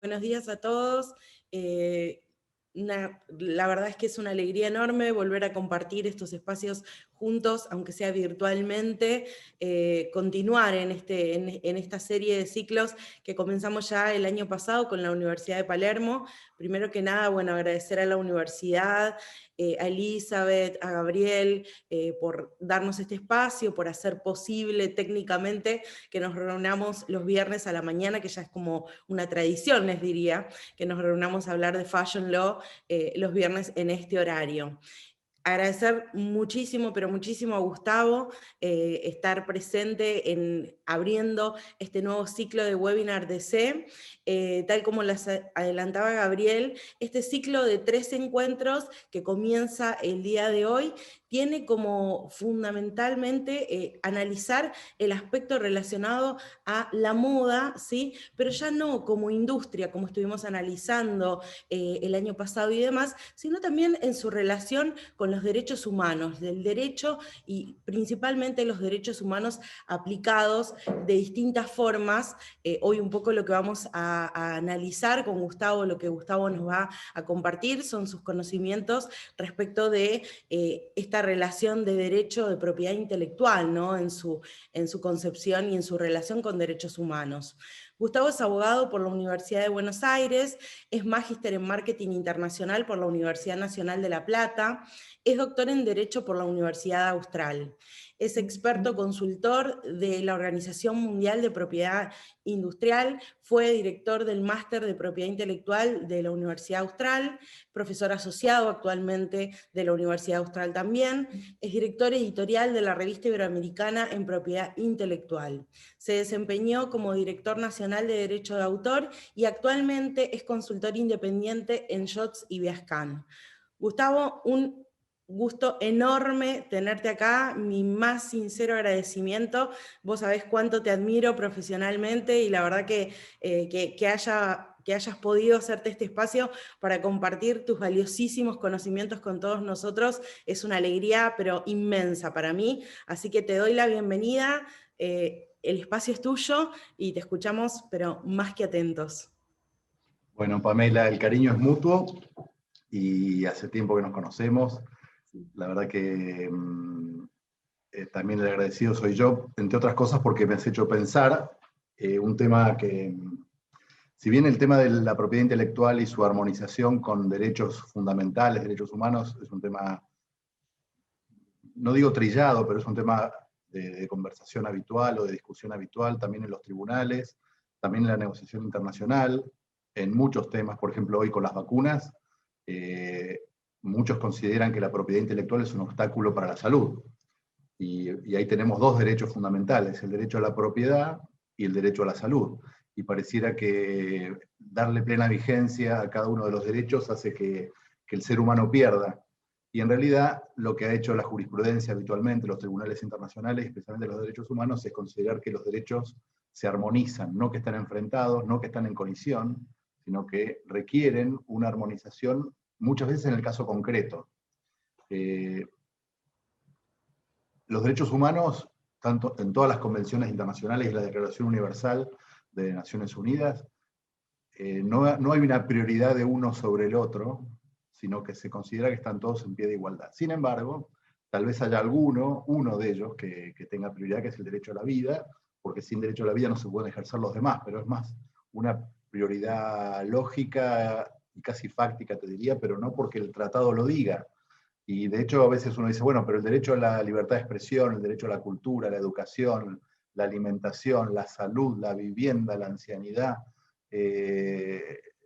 Buenos días a todos. La verdad es que es una alegría enorme volver a compartir estos espacios juntos, aunque sea virtualmente, continuar en esta serie de ciclos que comenzamos ya el año pasado con la Universidad de Palermo. Primero que nada, bueno, agradecer a la universidad, a Elizabeth, a Gabriel, por darnos este espacio, por hacer posible técnicamente que nos reunamos los viernes a la mañana, que ya es como una tradición, les diría, que nos reunamos a hablar de Fashion Law los viernes en este horario. Agradecer muchísimo, pero muchísimo a Gustavo, estar presente en abriendo este nuevo ciclo de webinar DC, tal como las adelantaba Gabriel, este ciclo de 3 encuentros que comienza el día de hoy, tiene como fundamentalmente analizar el aspecto relacionado a la moda, ¿sí? Pero ya no como industria, como estuvimos analizando el año pasado y demás, sino también en su relación con los derechos humanos, del derecho y principalmente los derechos humanos aplicados de distintas formas. Hoy un poco lo que vamos a analizar con Gustavo, lo que Gustavo nos va a compartir son sus conocimientos respecto de esta relación de derecho de propiedad intelectual, ¿no? en su concepción y en su relación con derechos humanos. Gustavo es abogado por la Universidad de Buenos Aires, es magíster en Marketing Internacional por la Universidad Nacional de La Plata, es doctor en Derecho por la Universidad Austral. Es experto consultor de la Organización Mundial de Propiedad Industrial, fue director del Máster de Propiedad Intelectual de la Universidad Austral, profesor asociado actualmente de la Universidad Austral también, es director editorial de la Revista Iberoamericana en Propiedad Intelectual. Se desempeñó como director nacional de Derecho de Autor y actualmente es consultor independiente en Shots y Viascan. Gustavo, un gusto enorme tenerte acá, mi más sincero agradecimiento. Vos sabés cuánto te admiro profesionalmente y la verdad que hayas podido hacerte este espacio para compartir tus valiosísimos conocimientos con todos nosotros es una alegría, pero inmensa para mí. Así que te doy la bienvenida, el espacio es tuyo y te escuchamos, pero más que atentos. Bueno, Pamela, el cariño es mutuo y hace tiempo que nos conocemos. La verdad que también el agradecido soy yo, entre otras cosas porque me has hecho pensar un tema que, si bien el tema de la propiedad intelectual y su armonización con derechos fundamentales, derechos humanos, es un tema, no digo trillado, pero es un tema de conversación habitual o de discusión habitual, también en los tribunales, también en la negociación internacional, en muchos temas, por ejemplo, hoy con las vacunas, muchos consideran que la propiedad intelectual es un obstáculo para la salud. Y ahí tenemos dos derechos fundamentales, el derecho a la propiedad y el derecho a la salud. Y pareciera que darle plena vigencia a cada uno de los derechos hace que el ser humano pierda. Y en realidad lo que ha hecho la jurisprudencia habitualmente, los tribunales internacionales, especialmente los derechos humanos, es considerar que los derechos se armonizan, no que están enfrentados, no que están en colisión, sino que requieren una armonización, muchas veces en el caso concreto. Los derechos humanos, tanto en todas las convenciones internacionales y la Declaración Universal de Naciones Unidas, no hay una prioridad de uno sobre el otro, sino que se considera que están todos en pie de igualdad. Sin embargo, tal vez haya uno de ellos que tenga prioridad, que es el derecho a la vida, porque sin derecho a la vida no se pueden ejercer los demás, pero es más una prioridad lógica y casi fáctica, te diría, pero no porque el tratado lo diga. Y de hecho a veces uno dice, bueno, pero el derecho a la libertad de expresión, el derecho a la cultura, la educación, la alimentación, la salud, la vivienda, la ancianidad,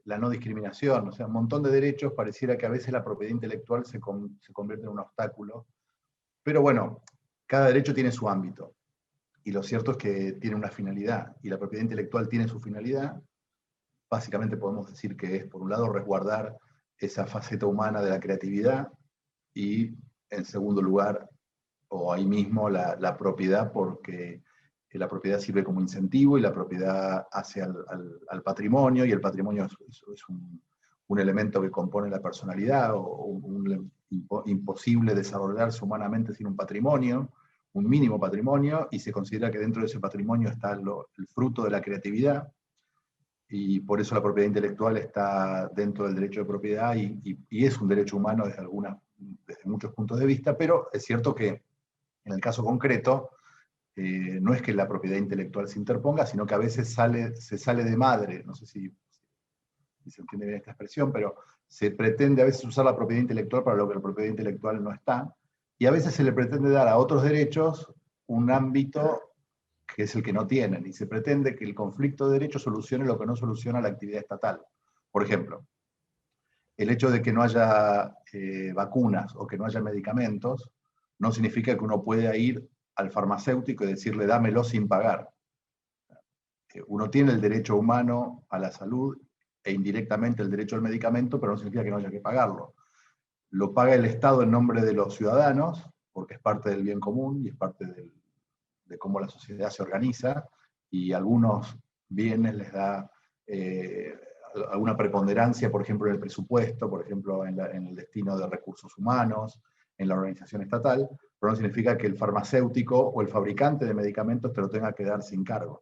la no discriminación, o sea, un montón de derechos, pareciera que a veces la propiedad intelectual se convierte en un obstáculo. Pero bueno, cada derecho tiene su ámbito. Y lo cierto es que tiene una finalidad, y la propiedad intelectual tiene su finalidad. Básicamente podemos decir que es, por un lado, resguardar esa faceta humana de la creatividad, y en segundo lugar, o ahí mismo, la propiedad, porque la propiedad sirve como incentivo y la propiedad hace al patrimonio, y el patrimonio es un elemento que compone la personalidad, o imposible desarrollarse humanamente sin un patrimonio, un mínimo patrimonio, y se considera que dentro de ese patrimonio está el fruto de la creatividad. y por eso la propiedad intelectual está dentro del derecho de propiedad y es un derecho humano desde muchos puntos de vista, pero es cierto que en el caso concreto no es que la propiedad intelectual se interponga, sino que a veces se sale de madre, no sé si se entiende bien esta expresión, pero se pretende a veces usar la propiedad intelectual para lo que la propiedad intelectual no está, y a veces se le pretende dar a otros derechos un ámbito que es el que no tienen, y se pretende que el conflicto de derechos solucione lo que no soluciona la actividad estatal. Por ejemplo, el hecho de que no haya vacunas o que no haya medicamentos no significa que uno pueda ir al farmacéutico y decirle dámelo sin pagar. Uno tiene el derecho humano a la salud e indirectamente el derecho al medicamento, pero no significa que no haya que pagarlo. Lo paga el Estado en nombre de los ciudadanos, porque es parte del bien común y es parte de cómo la sociedad se organiza, y algunos bienes les da alguna preponderancia, por ejemplo, en el presupuesto, por ejemplo, en el destino de recursos humanos, en la organización estatal, pero no significa que el farmacéutico o el fabricante de medicamentos te lo tenga que dar sin cargo.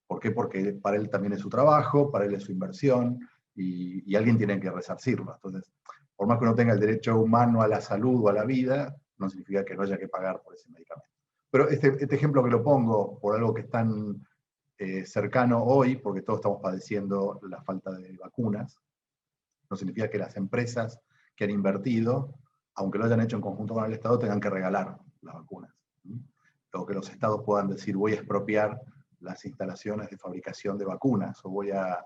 ¿Por qué? Porque para él también es su trabajo, para él es su inversión, y alguien tiene que resarcirlo. Entonces, por más que uno tenga el derecho humano a la salud o a la vida, no significa que no haya que pagar por ese medicamento. Pero este ejemplo que lo pongo por algo que es tan cercano hoy, porque todos estamos padeciendo la falta de vacunas, no significa que las empresas que han invertido, aunque lo hayan hecho en conjunto con el Estado, tengan que regalar las vacunas. O que los estados puedan decir, voy a expropiar las instalaciones de fabricación de vacunas, o voy a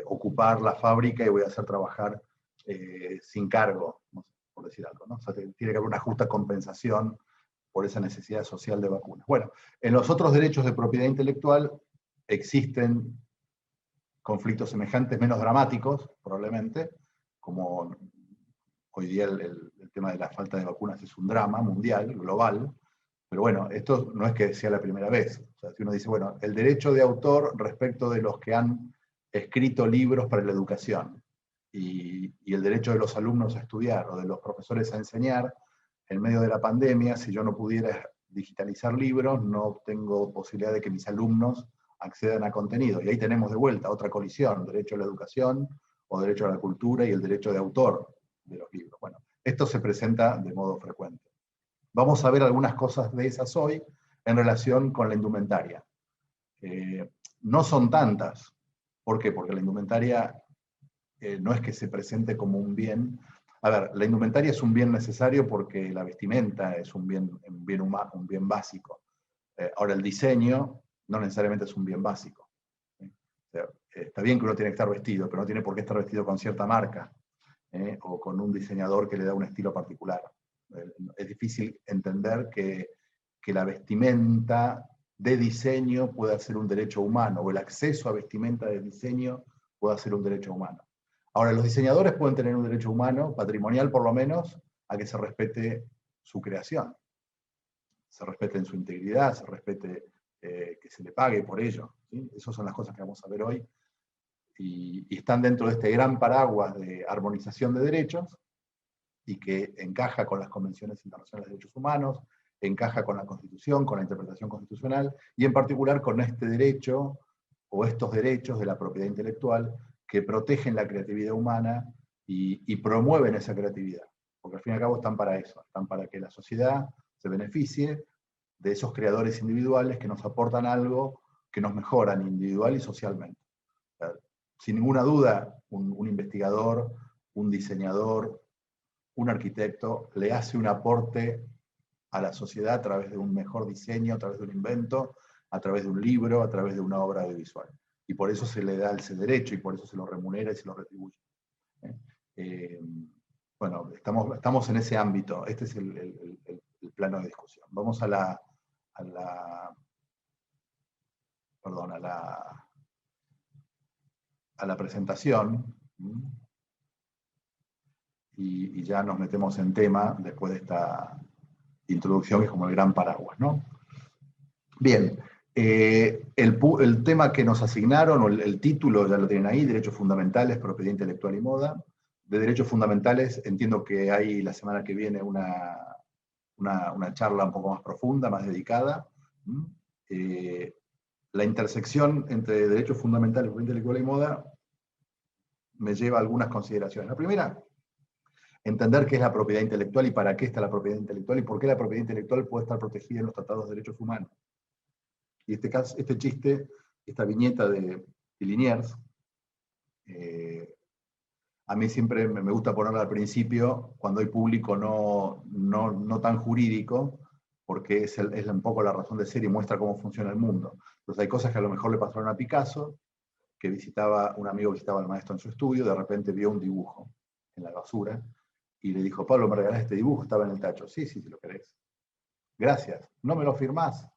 ocupar la fábrica y voy a hacer trabajar sin cargo, no sé, por decir algo, ¿no? O sea, tiene que haber una justa compensación por esa necesidad social de vacunas. Bueno, en los otros derechos de propiedad intelectual existen conflictos semejantes, menos dramáticos, probablemente, como hoy día el tema de la falta de vacunas es un drama mundial, global, pero bueno, esto no es que sea la primera vez. O sea, si uno dice, bueno, el derecho de autor respecto de los que han escrito libros para la educación, y el derecho de los alumnos a estudiar o de los profesores a enseñar, en medio de la pandemia, si yo no pudiera digitalizar libros, no tengo posibilidad de que mis alumnos accedan a contenido. Y ahí tenemos de vuelta otra colisión, derecho a la educación o derecho a la cultura y el derecho de autor de los libros. Bueno, esto se presenta de modo frecuente. Vamos a ver algunas cosas de esas hoy en relación con la indumentaria. No son tantas. ¿Por qué? Porque la indumentaria no es que se presente como un bien. A ver, la indumentaria es un bien necesario porque la vestimenta es un bien básico. Ahora, el diseño no necesariamente es un bien básico. O sea, está bien que uno tiene que estar vestido, pero no tiene por qué estar vestido con cierta marca, o con un diseñador que le da un estilo particular. Es difícil entender que la vestimenta de diseño pueda ser un derecho humano, o el acceso a vestimenta de diseño pueda ser un derecho humano. Ahora, los diseñadores pueden tener un derecho humano, patrimonial por lo menos, a que se respete su creación, se respete en su integridad, se respete que se le pague por ello. ¿Sí? Esas son las cosas que vamos a ver hoy, y están dentro de este gran paraguas de armonización de derechos, y que encaja con las convenciones internacionales de derechos humanos, encaja con la Constitución, con la interpretación constitucional, y en particular con este derecho, o estos derechos de la propiedad intelectual, que protegen la creatividad humana y promueven esa creatividad. Porque al fin y al cabo están para eso, están para que la sociedad se beneficie de esos creadores individuales que nos aportan algo que nos mejoran individual y socialmente. O sea, sin ninguna duda, un investigador, un diseñador, un arquitecto le hace un aporte a la sociedad a través de un mejor diseño, a través de un invento, a través de un libro, a través de una obra audiovisual. Y por eso se le da ese derecho y por eso se lo remunera y se lo retribuye. Bueno, estamos en ese ámbito. Este es el plano de discusión. Vamos a la presentación. Y ya nos metemos en tema después de esta introducción, que es como el gran paraguas, ¿no? Bien, el tema que nos asignaron, o el título ya lo tienen ahí, Derechos Fundamentales, Propiedad Intelectual y Moda. De Derechos Fundamentales entiendo que hay la semana que viene una charla un poco más profunda, más dedicada. la intersección entre derechos fundamentales, propiedad intelectual y moda me lleva a algunas consideraciones. La primera, entender qué es la propiedad intelectual y para qué está la propiedad intelectual y por qué la propiedad intelectual puede estar protegida en los tratados de derechos humanos. Y este chiste, esta viñeta de Liniers, a mí siempre me gusta ponerla al principio, cuando hay público no tan jurídico, porque es un poco la razón de ser y muestra cómo funciona el mundo. Entonces hay cosas que a lo mejor le pasaron a Picasso, que un amigo visitaba al maestro en su estudio, de repente vio un dibujo en la basura, y le dijo, Pablo, ¿me regalás este dibujo? Estaba en el tacho. Sí, sí, si lo querés. Gracias. ¿No me lo firmás?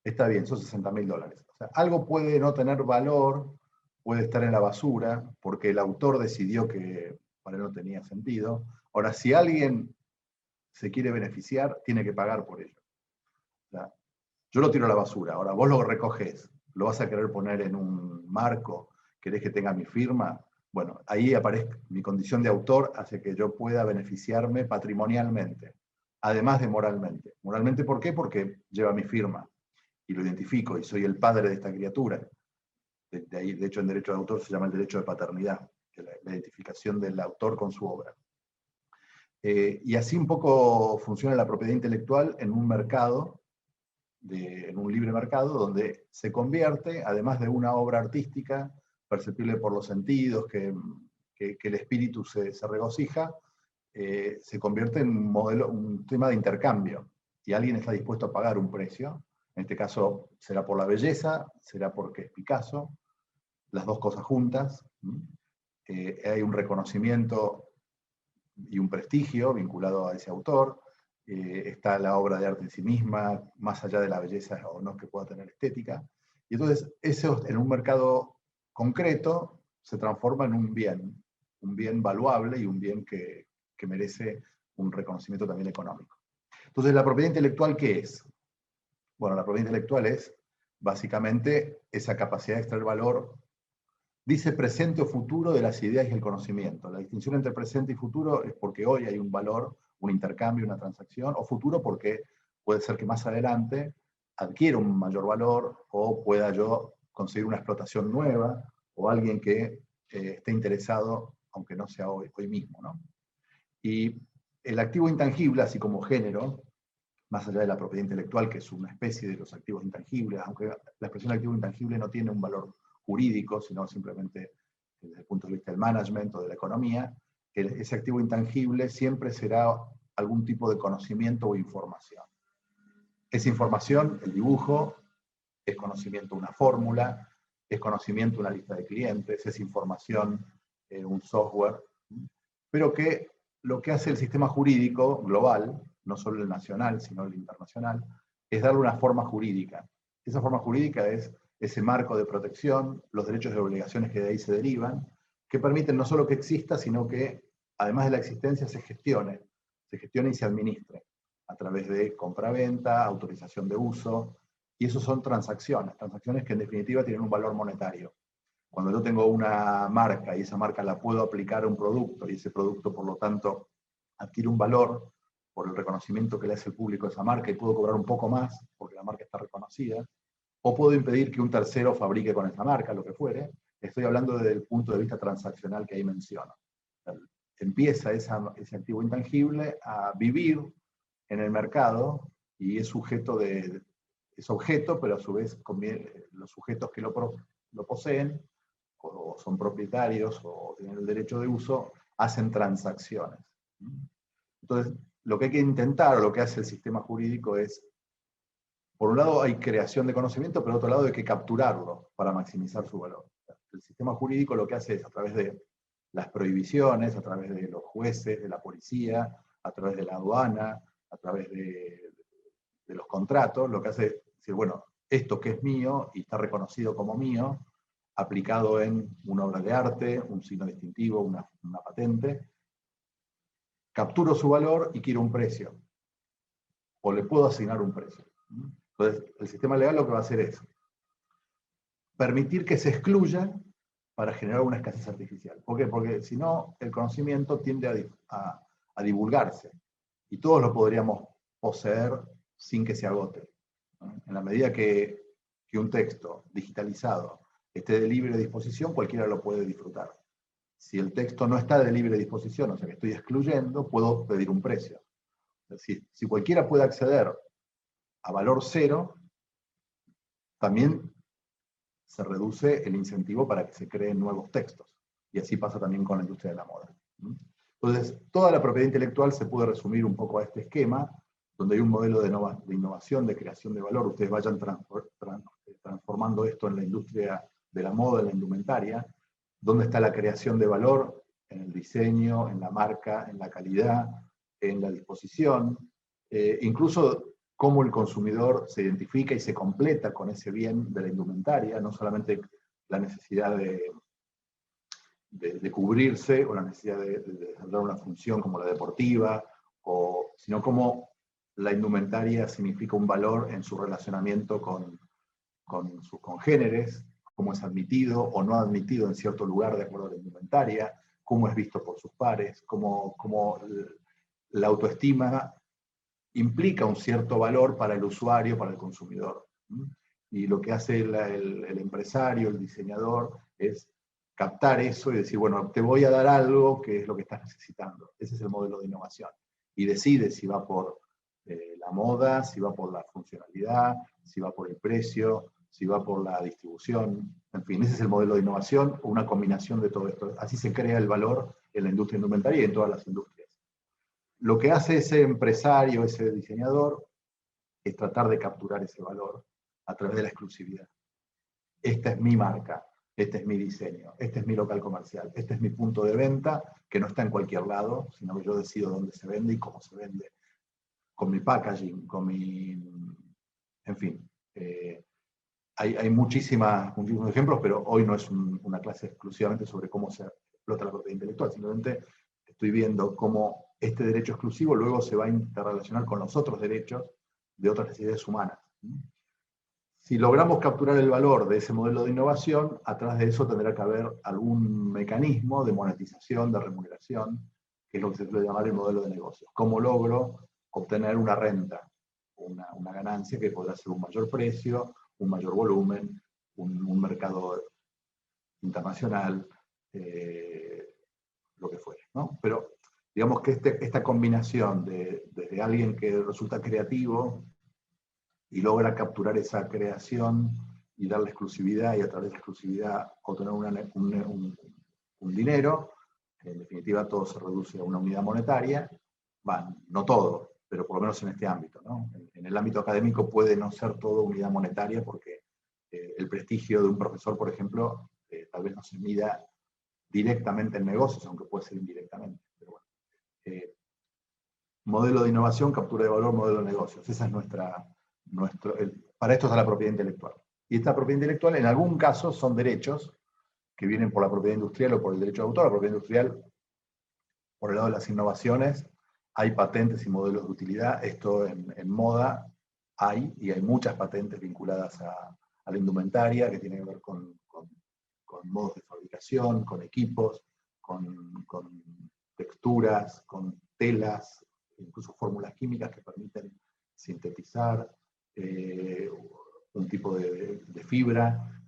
Está bien, son $60.000. O sea, algo puede no tener valor, puede estar en la basura, porque el autor decidió que para él no tenía sentido. Ahora, si alguien se quiere beneficiar, tiene que pagar por ello. O sea, yo lo tiro a la basura, ahora vos lo recogés, lo vas a querer poner en un marco, querés que tenga mi firma, bueno, ahí aparece mi condición de autor, hace que yo pueda beneficiarme patrimonialmente, además de moralmente. Moralmente, ¿por qué? Porque lleva mi firma, y lo identifico, y soy el padre de esta criatura. De ahí, de hecho, en derecho de autor se llama el derecho de paternidad, que es la identificación del autor con su obra. Y así un poco funciona la propiedad intelectual en un mercado, en un libre mercado, donde se convierte, además de una obra artística, perceptible por los sentidos, que el espíritu se regocija, se convierte en un tema de intercambio, y alguien está dispuesto a pagar un precio. En este caso será por la belleza, será porque es Picasso, las dos cosas juntas. Hay un reconocimiento y un prestigio vinculado a ese autor. Está la obra de arte en sí misma, más allá de la belleza o no que pueda tener estética. Y entonces eso en un mercado concreto se transforma en un bien valuable y un bien que merece un reconocimiento también económico. Entonces, ¿la propiedad intelectual qué es? Bueno, la propiedad intelectual es básicamente esa capacidad de extraer valor, dice presente o futuro de las ideas y el conocimiento. La distinción entre presente y futuro es porque hoy hay un valor, un intercambio, una transacción, o futuro porque puede ser que más adelante adquiera un mayor valor o pueda yo conseguir una explotación nueva o alguien que esté interesado, aunque no sea hoy mismo, ¿no? Y el activo intangible, así como género, más allá de la propiedad intelectual, que es una especie de los activos intangibles, aunque la expresión activo intangible no tiene un valor jurídico, sino simplemente desde el punto de vista del management o de la economía, ese activo intangible siempre será algún tipo de conocimiento o información. Esa información, el dibujo, es conocimiento una fórmula, es conocimiento una lista de clientes, es información un software, pero que lo que hace el sistema jurídico global, no solo el nacional, sino el internacional, es darle una forma jurídica. Esa forma jurídica es ese marco de protección, los derechos y obligaciones que de ahí se derivan, que permiten no solo que exista, sino que, además de la existencia, se gestione y se administre a través de compra-venta, autorización de uso, y eso son transacciones que en definitiva tienen un valor monetario. Cuando yo tengo una marca y esa marca la puedo aplicar a un producto y ese producto, por lo tanto, adquiere un valor por el reconocimiento que le hace el público a esa marca y puedo cobrar un poco más porque la marca está reconocida, o puedo impedir que un tercero fabrique con esa marca, lo que fuere. Estoy hablando desde el punto de vista transaccional que ahí menciono. Empieza ese activo intangible a vivir en el mercado y es sujeto es objeto, pero a su vez los sujetos que lo poseen o son propietarios o tienen el derecho de uso, hacen transacciones. Entonces, lo que hay que intentar, o lo que hace el sistema jurídico es, por un lado hay creación de conocimiento, pero por otro lado hay que capturarlo para maximizar su valor. El sistema jurídico lo que hace es, a través de las prohibiciones, a través de los jueces, de la policía, a través de la aduana, a través de los contratos, lo que hace es decir, bueno, esto que es mío y está reconocido como mío, aplicado en una obra de arte, un signo distintivo, una patente, capturo su valor y quiero un precio, o le puedo asignar un precio. Entonces, el sistema legal lo que va a hacer es permitir que se excluya para generar una escasez artificial. ¿Por qué? Porque si no, el conocimiento tiende a divulgarse, y todos lo podríamos poseer sin que se agote. En la medida que que un texto digitalizado esté de libre disposición, cualquiera lo puede disfrutar. Si el texto no está de libre disposición, o sea que estoy excluyendo, puedo pedir un precio. Es decir, si cualquiera puede acceder a valor cero, también se reduce el incentivo para que se creen nuevos textos. Y así pasa también con la industria de la moda. Entonces, toda la propiedad intelectual se puede resumir un poco a este esquema, donde hay un modelo de innovación, de creación de valor. Ustedes vayan transformando esto en la industria de la moda, en la indumentaria, donde está la creación de valor en el diseño, en la marca, en la calidad, en la disposición, incluso cómo el consumidor se identifica y se completa con ese bien de la indumentaria, no solamente la necesidad de cubrirse o la necesidad de desarrollar una función como la deportiva, sino cómo la indumentaria significa un valor en su relacionamiento con sus congéneres, cómo es admitido o no admitido en cierto lugar de acuerdo a la indumentaria, cómo es visto por sus pares, cómo la autoestima implica un cierto valor para el usuario, para el consumidor. Y lo que hace el empresario, el diseñador, es captar eso y decir, bueno, te voy a dar algo que es lo que estás necesitando. Ese es el modelo de innovación. Y decide si va por la moda, si va por la funcionalidad, si va por el precio, si va por la distribución. En fin, ese es el modelo de innovación, una combinación de todo esto. Así se crea el valor en la industria indumentaria y en todas las industrias. Lo que hace ese empresario, ese diseñador, es tratar de capturar ese valor a través de la exclusividad. Esta es mi marca, este es mi diseño, este es mi local comercial, este es mi punto de venta, que no está en cualquier lado, sino que yo decido dónde se vende y cómo se vende, con mi packaging, con mi... En fin, hay muchísimos ejemplos, pero hoy no es una clase exclusivamente sobre cómo se explota la propiedad intelectual, simplemente estoy viendo cómo este derecho exclusivo luego se va a interrelacionar con los otros derechos de otras necesidades humanas. Si logramos capturar el valor de ese modelo de innovación, atrás de eso tendrá que haber algún mecanismo de monetización, de remuneración, que es lo que se suele llamar el modelo de negocios. ¿Cómo logro obtener una renta, una ganancia que podrá ser un mayor precio, un mayor volumen, un mercado internacional, lo que fuere, ¿no? Pero digamos que esta combinación de alguien que resulta creativo y logra capturar esa creación y darle exclusividad, y a través de la exclusividad obtener un dinero, en definitiva todo se reduce a una unidad monetaria, no todo, pero por lo menos en este ámbito, ¿no? En el ámbito académico puede no ser todo unidad monetaria porque el prestigio de un profesor, por ejemplo, tal vez no se mida directamente en negocios, aunque puede ser indirectamente. Pero bueno. Modelo de innovación, captura de valor, modelo de negocios. Esa es para esto está la propiedad intelectual. Y esta propiedad intelectual, en algún caso, son derechos que vienen por la propiedad industrial o por el derecho de autor. La propiedad industrial, por el lado de las innovaciones, hay patentes y modelos de utilidad. Esto en moda y hay muchas patentes vinculadas a la indumentaria que tienen que ver con modos de fabricación, con equipos, con texturas, con telas, incluso fórmulas químicas que permiten sintetizar un tipo de fibra,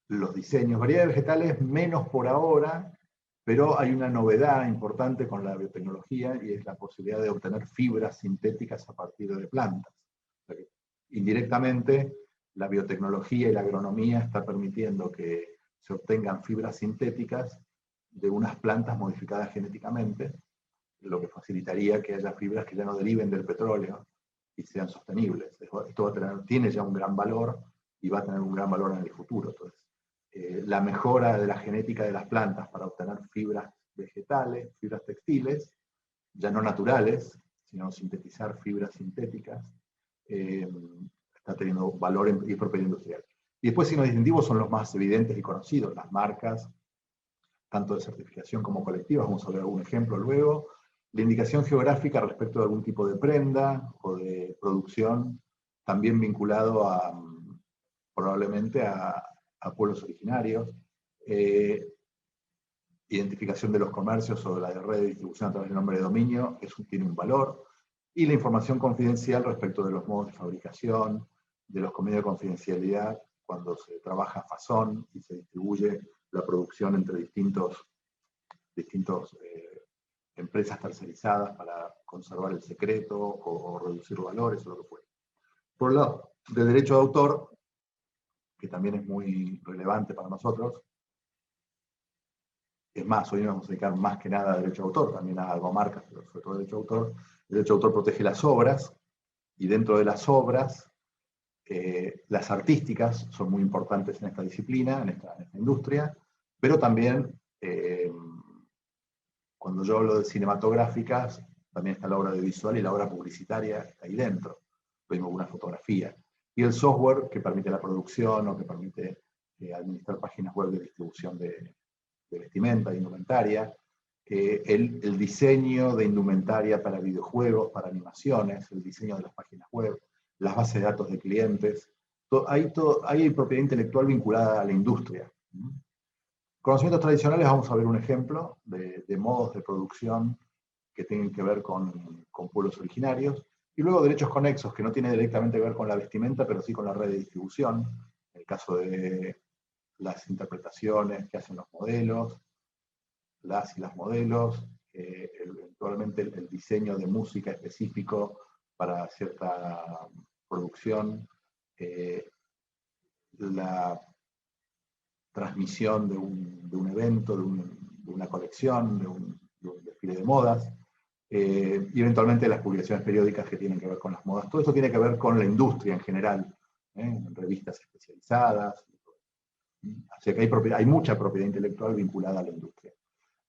los diseños, variedades vegetales menos por ahora, pero hay una novedad importante con la biotecnología y es la posibilidad de obtener fibras sintéticas a partir de plantas. O sea que, indirectamente, la biotecnología y la agronomía está permitiendo que se obtengan fibras sintéticas de unas plantas modificadas genéticamente, lo que facilitaría que haya fibras que ya no deriven del petróleo y sean sostenibles. Esto tiene ya un gran valor y va a tener un gran valor en el futuro. Entonces, la mejora de la genética de las plantas para obtener fibras vegetales, fibras textiles, ya no naturales, sino sintetizar fibras sintéticas, está teniendo valor y propiedad industrial. Y después signos distintivos son los más evidentes y conocidos, las marcas, tanto de certificación como colectivas, vamos a ver algún ejemplo luego. La indicación geográfica respecto de algún tipo de prenda o de producción, también vinculado probablemente a pueblos originarios. Identificación de los comercios o de la red de distribución a través del nombre de dominio, eso tiene un valor. Y la información confidencial respecto de los modos de fabricación, de los convenios de confidencialidad cuando se trabaja fazón y se distribuye la producción entre distintos empresas tercerizadas para conservar el secreto o reducir valores o lo que fuera. Por el lado del derecho de autor, que también es muy relevante para nosotros, es más, hoy nos vamos a dedicar más que nada a derecho de autor, también a algo a marcas, pero sobre todo derecho de autor. El derecho de autor protege las obras, y dentro de las obras, las artísticas son muy importantes en esta disciplina, en esta industria, pero también, cuando yo hablo de cinematográficas, también está la obra audiovisual y la obra publicitaria ahí dentro, lo mismo una fotografía. Y el software que permite la producción o que permite administrar páginas web de distribución de vestimenta, de indumentaria, el diseño de indumentaria para videojuegos, para animaciones, el diseño de las páginas web, las bases de datos de clientes. Hay propiedad intelectual vinculada a la industria. Conocimientos tradicionales, vamos a ver un ejemplo de modos de producción que tienen que ver con pueblos originarios. Y luego derechos conexos, que no tienen directamente que ver con la vestimenta, pero sí con la red de distribución. En el caso de las interpretaciones que hacen los modelos, las y las modelos, eventualmente el diseño de música específico para cierta producción, la transmisión de un evento, de una colección, de un desfile de modas, y eventualmente las publicaciones periódicas que tienen que ver con las modas. Todo esto tiene que ver con la industria en general, revistas especializadas. Así que hay mucha propiedad intelectual vinculada a la industria.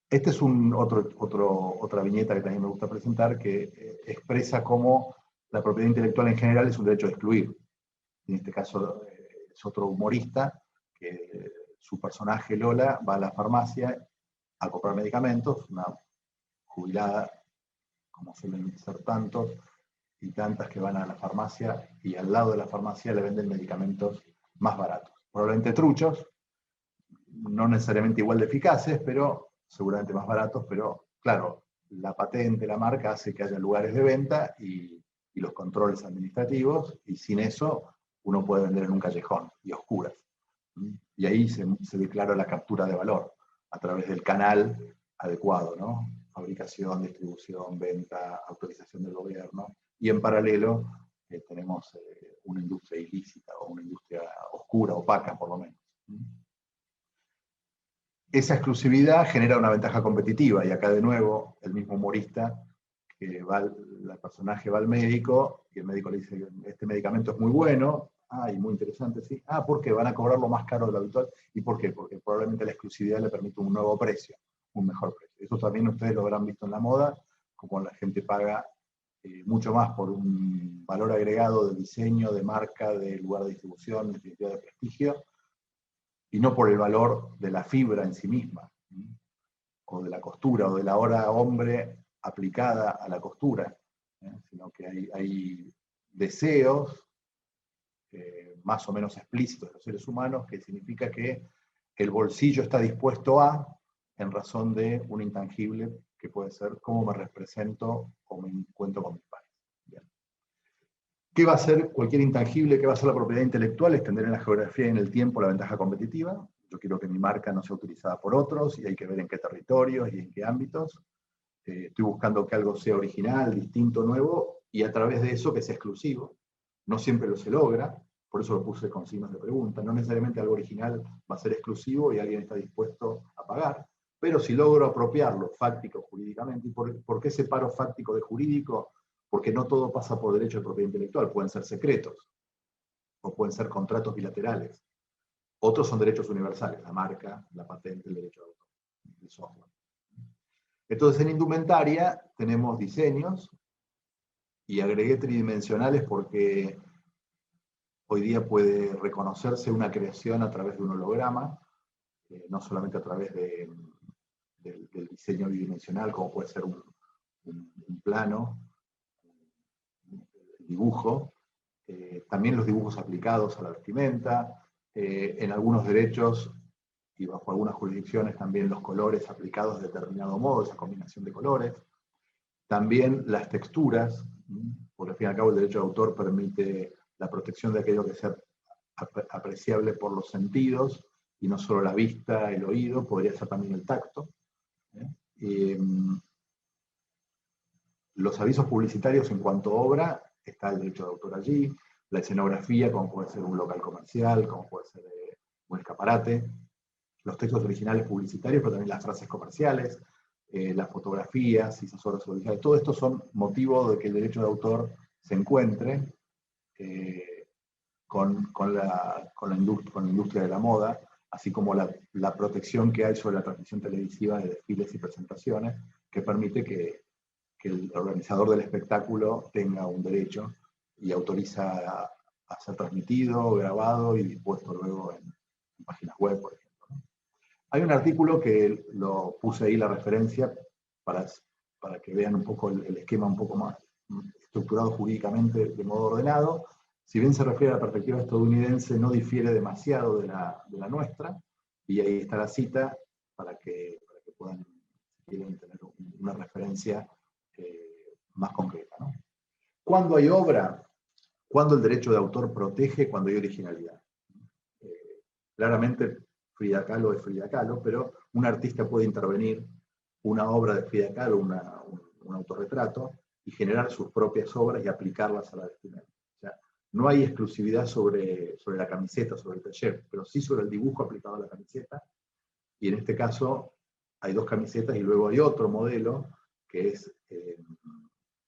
Esta es otra viñeta que también me gusta presentar, que expresa cómo la propiedad intelectual en general es un derecho a excluir. En este caso es otro humorista, que su personaje Lola va a la farmacia a comprar medicamentos, una jubilada, como suelen ser tantos y tantas que van a la farmacia, y al lado de la farmacia le venden medicamentos más baratos. Probablemente truchos, no necesariamente igual de eficaces, pero seguramente más baratos, pero claro, la patente, la marca hace que haya lugares de venta y los controles administrativos, y sin eso uno puede vender en un callejón y a oscuras. Y ahí se declara la captura de valor a través del canal adecuado, ¿no? Fabricación, distribución, venta, autorización del gobierno, y en paralelo tenemos una industria ilícita o una industria oscura, opaca por lo menos. Esa exclusividad genera una ventaja competitiva, y acá de nuevo el mismo humorista, el personaje va al médico y el médico le dice: este medicamento es muy bueno, y muy interesante, sí. ¿Por qué? Van a cobrarlo más caro de lo habitual. ¿Y por qué? Porque probablemente la exclusividad le permite un nuevo precio, un mejor precio. Eso también ustedes lo habrán visto en la moda, como la gente paga mucho más por un valor agregado de diseño, de marca, de lugar de distribución, en definitiva de prestigio, y no por el valor de la fibra en sí misma, o de la costura, o de la hora hombre aplicada a la costura, sino que hay deseos más o menos explícitos de los seres humanos, que significa que el bolsillo está dispuesto a, en razón de un intangible que puede ser cómo me represento o me encuentro con mis pares. Bien. ¿Qué va a ser cualquier intangible? ¿Qué va a ser la propiedad intelectual? Extender en la geografía y en el tiempo la ventaja competitiva. Yo quiero que mi marca no sea utilizada por otros, y hay que ver en qué territorios y en qué ámbitos. Estoy buscando que algo sea original, distinto, nuevo, y a través de eso que sea exclusivo. No siempre se logra, por eso lo puse con signos de pregunta. No necesariamente algo original va a ser exclusivo y alguien está dispuesto a pagar, pero si logro apropiarlo fáctico, jurídicamente. ¿Y por qué separo fáctico de jurídico? Porque no todo pasa por derecho de propiedad intelectual. Pueden ser secretos, o pueden ser contratos bilaterales. Otros son derechos universales: la marca, la patente, el derecho de autor, el software. Entonces, en indumentaria tenemos diseños, y agregué tridimensionales porque hoy día puede reconocerse una creación a través de un holograma, no solamente a través del diseño bidimensional, como puede ser un plano, un dibujo, también los dibujos aplicados a la vestimenta, en algunos derechos y bajo algunas jurisdicciones también los colores aplicados de determinado modo, esa combinación de colores. También las texturas, porque al fin y al cabo el derecho de autor permite la protección de aquello que sea apreciable por los sentidos, y no solo la vista, el oído, podría ser también el tacto. Los avisos publicitarios en cuanto a obra, está el derecho de autor allí, la escenografía, como puede ser un local comercial, como puede ser un escaparate, los textos originales publicitarios, pero también las frases comerciales, las fotografías, si esas obras originales, todo esto son motivo de que el derecho de autor se encuentre con la industria de la moda, así como la protección que hay sobre la transmisión televisiva de desfiles y presentaciones, que permite que el organizador del espectáculo tenga un derecho y autoriza a ser transmitido, grabado y dispuesto luego en páginas web, por ejemplo. Hay un artículo que lo puse ahí la referencia para que vean un poco el esquema un poco más estructurado jurídicamente de modo ordenado. Si bien se refiere a la perspectiva estadounidense, no difiere demasiado de la nuestra, y ahí está la cita para que puedan, si quieren, tener una referencia más concreta, ¿no? ¿Cuándo hay obra? ¿Cuándo el derecho de autor protege? Cuando hay originalidad. Claramente Frida Kahlo es Frida Kahlo, pero un artista puede intervenir una obra de Frida Kahlo, un autorretrato, y generar sus propias obras y aplicarlas a la vestimenta. O sea, no hay exclusividad sobre la camiseta, sobre el taller, pero sí sobre el dibujo aplicado a la camiseta, y en este caso hay dos camisetas y luego hay otro modelo que es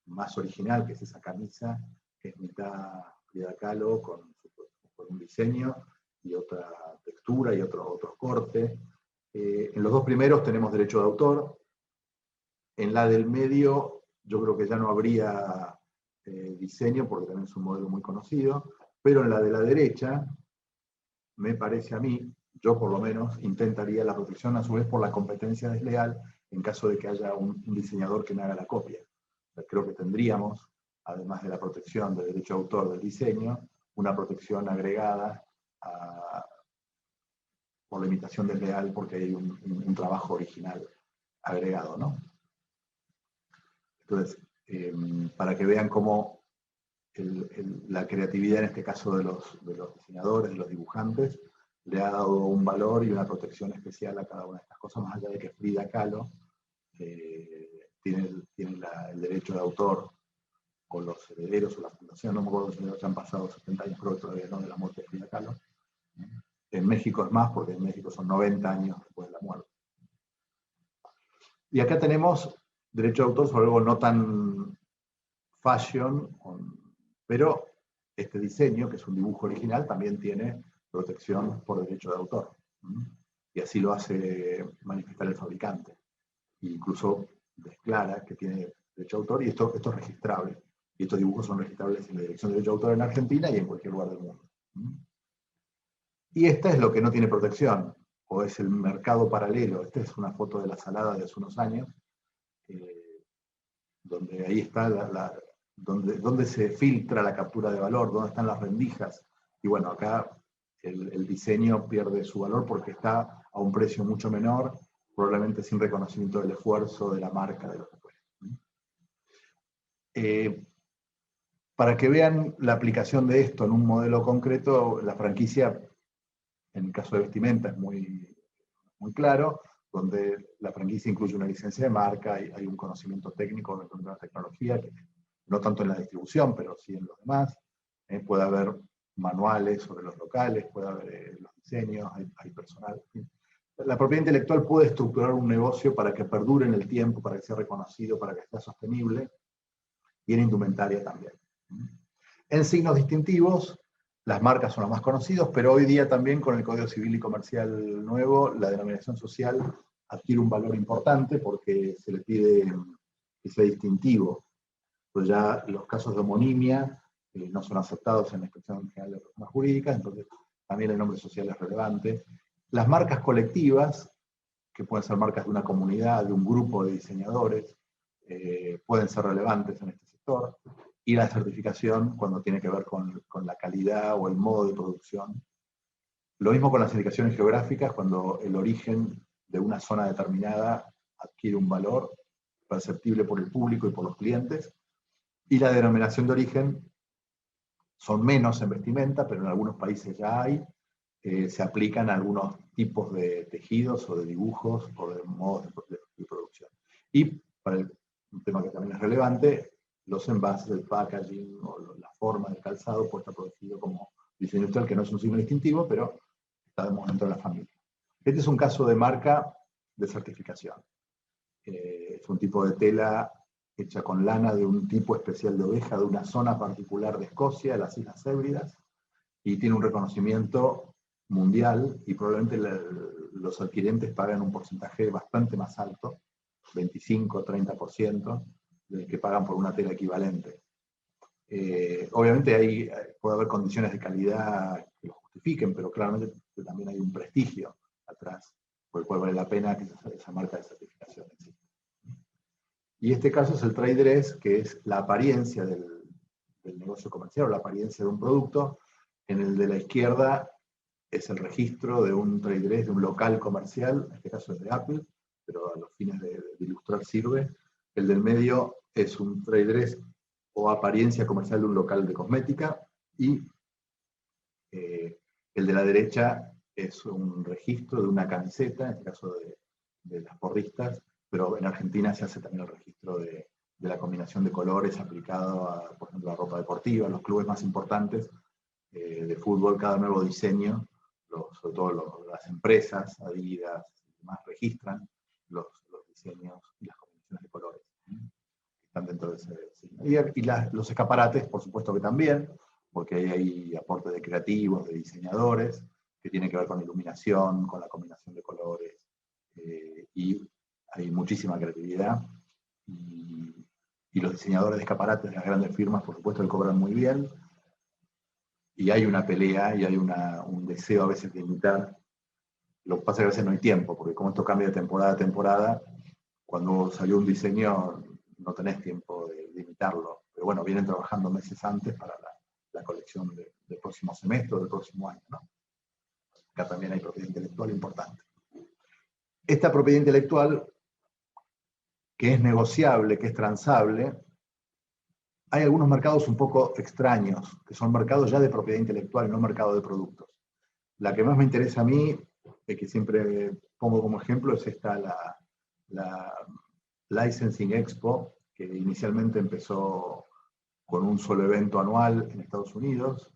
más original, que es esa camisa, que es mitad Frida Kahlo con un diseño y otra textura y otro corte. En los dos primeros tenemos derecho de autor. En la del medio yo creo que ya no habría diseño, porque también es un modelo muy conocido, pero en la de la derecha, me parece a mí, yo por lo menos, intentaría la protección a su vez por la competencia desleal en caso de que haya un diseñador que me haga la copia. Creo que tendríamos, además de la protección del derecho de autor del diseño, una protección agregada por la imitación desleal, porque hay un trabajo original agregado, ¿no? Entonces, para que vean cómo la creatividad, en este caso de los diseñadores, de los dibujantes, le ha dado un valor y una protección especial a cada una de estas cosas, más allá de que Frida Kahlo tiene el derecho de autor con los herederos o la fundación, no me acuerdo si ya han pasado 70 años, creo que todavía no, de la muerte de Frida Kahlo. En México es más, porque en México son 90 años después de la muerte. Y acá tenemos derecho de autor sobre algo no tan fashion, pero este diseño, que es un dibujo original, también tiene protección por derecho de autor. Y así lo hace manifestar el fabricante. E incluso declara que tiene derecho de autor, y esto es registrable. Y estos dibujos son registrables en la Dirección de Derecho de Autor en Argentina y en cualquier lugar del mundo. Y esta es lo que no tiene protección, o es el mercado paralelo. Esta es una foto de la Salada de hace unos años, donde ahí está donde se filtra la captura de valor, donde están las rendijas. Y bueno, acá el diseño pierde su valor porque está a un precio mucho menor, probablemente sin reconocimiento del esfuerzo de la marca de lo que fue. Para que vean la aplicación de esto en un modelo concreto, la franquicia, en el caso de vestimenta, es muy claro, donde la franquicia incluye una licencia de marca, hay un conocimiento técnico de la tecnología, que no tanto en la distribución, pero sí en los demás. Puede haber manuales sobre los locales, puede haber los diseños, hay personal. La propiedad intelectual puede estructurar un negocio para que perdure en el tiempo, para que sea reconocido, para que sea sostenible, y en indumentaria también. En signos distintivos, las marcas son los más conocidos, pero hoy día también con el Código Civil y Comercial nuevo, la denominación social adquiere un valor importante porque se le pide que sea distintivo. Pues ya los casos de homonimia no son aceptados en la Inspección General de Personas Jurídicas, entonces también el nombre social es relevante. Las marcas colectivas, que pueden ser marcas de una comunidad, de un grupo de diseñadores, pueden ser relevantes en este sector. Y la certificación cuando tiene que ver con la calidad o el modo de producción. Lo mismo con las indicaciones geográficas, cuando el origen de una zona determinada adquiere un valor perceptible por el público y por los clientes. Y la denominación de origen son menos en vestimenta, pero en algunos países ya hay. Se aplican a algunos tipos de tejidos o de dibujos o de modos de producción. Y para un tema que también es relevante, los envases, el packaging o la forma del calzado puede estar producido como diseño industrial, que no es un signo distintivo, pero estamos dentro de la familia. Este es un caso de marca de certificación. Es un tipo de tela hecha con lana de un tipo especial de oveja, de una zona particular de Escocia, de las Islas Hébridas, y tiene un reconocimiento mundial, y probablemente los adquirentes pagan un porcentaje bastante más alto, 25-30%, del que pagan por una tela equivalente. Obviamente puede haber condiciones de calidad que lo justifiquen, pero claramente también hay un prestigio atrás, por el cual vale la pena que esa marca de certificación exista. Y este caso es el trade dress, que es la apariencia del negocio comercial, o la apariencia de un producto. En el de la izquierda es el registro de un trade dress, de un local comercial, en este caso es de Apple, pero a los fines de ilustrar sirve. El del medio es un trade dress o apariencia comercial de un local de cosmética, y el de la derecha es un registro de una camiseta, en este caso de las porristas, pero en Argentina se hace también el registro de la combinación de colores aplicado a, por ejemplo, la ropa deportiva, los clubes más importantes de fútbol, cada nuevo diseño, sobre todo las empresas, Adidas y demás, registran los diseños y las combinaciones de colores que están dentro de ese diseño. Y los escaparates, por supuesto que también, porque hay aportes de creativos, de diseñadores, que tienen que ver con la iluminación, con la combinación de colores, y hay muchísima creatividad. Y los diseñadores de escaparates de las grandes firmas, por supuesto, que cobran muy bien. Y hay una pelea y hay un deseo a veces de imitar. Lo que pasa es que a veces no hay tiempo, porque como esto cambia de temporada a temporada, cuando salió un diseño no tenés tiempo de imitarlo. Pero bueno, vienen trabajando meses antes para la colección del próximo semestre o del próximo año, ¿no? Acá también hay propiedad intelectual importante. Esta propiedad intelectual, que es negociable, que es transable, hay algunos mercados un poco extraños, que son mercados ya de propiedad intelectual, no mercados de productos. La que más me interesa a mí, que siempre pongo como ejemplo, es esta, la Licensing Expo, que inicialmente empezó con un solo evento anual en Estados Unidos,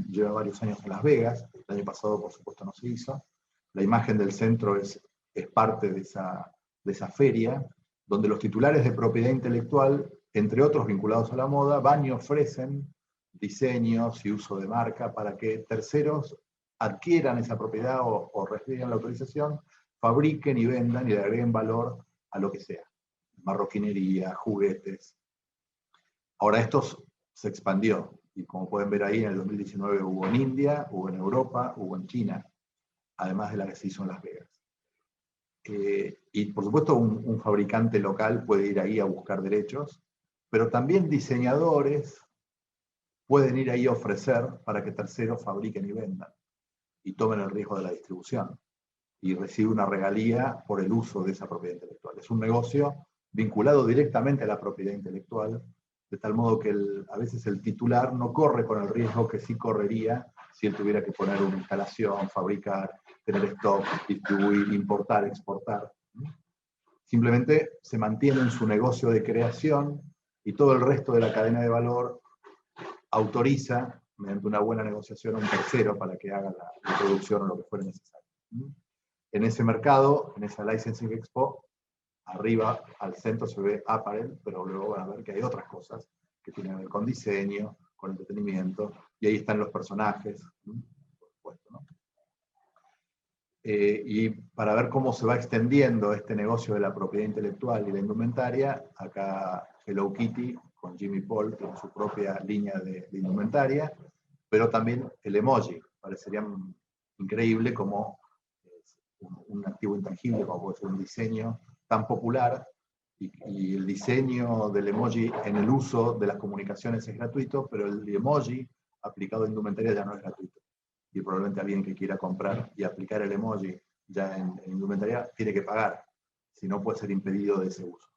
lleva varios años en Las Vegas, el año pasado por supuesto no se hizo. La imagen del centro es parte de esa feria, donde los titulares de propiedad intelectual, entre otros vinculados a la moda, van y ofrecen diseños y uso de marca para que terceros adquieran esa propiedad o reciban la autorización, fabriquen y vendan y le agreguen valor a lo que sea. Marroquinería, juguetes. Ahora esto se expandió, y como pueden ver ahí, en el 2019 hubo en India, hubo en Europa, hubo en China, además de la que se hizo en Las Vegas. Y por supuesto un fabricante local puede ir ahí a buscar derechos, pero también diseñadores pueden ir ahí a ofrecer para que terceros fabriquen y vendan, y tomen el riesgo de la distribución, y reciben una regalía por el uso de esa propiedad intelectual. Es un negocio vinculado directamente a la propiedad intelectual, de tal modo que a veces el titular no corre con el riesgo que sí correría si él tuviera que poner una instalación, fabricar, tener stock, distribuir, importar, exportar. Simplemente se mantiene en su negocio de creación, y todo el resto de la cadena de valor autoriza, mediante una buena negociación, a un tercero para que haga la producción o lo que fuera necesario. En ese mercado, en esa Licensing Expo, arriba al centro se ve apparel, pero luego van a ver que hay otras cosas que tienen que ver con diseño, con entretenimiento, y ahí están los personajes, por supuesto, ¿no? Y para ver cómo se va extendiendo este negocio de la propiedad intelectual y la indumentaria, acá Hello Kitty con Jimmy Paul tiene su propia línea de indumentaria, pero también el emoji. Parecería increíble como un activo intangible, como puede ser un diseño tan popular, y el diseño del emoji en el uso de las comunicaciones es gratuito, pero el emoji aplicado a indumentaria ya no es gratuito. Y probablemente alguien que quiera comprar y aplicar el emoji ya en indumentaria tiene que pagar, si no puede ser impedido de ese uso.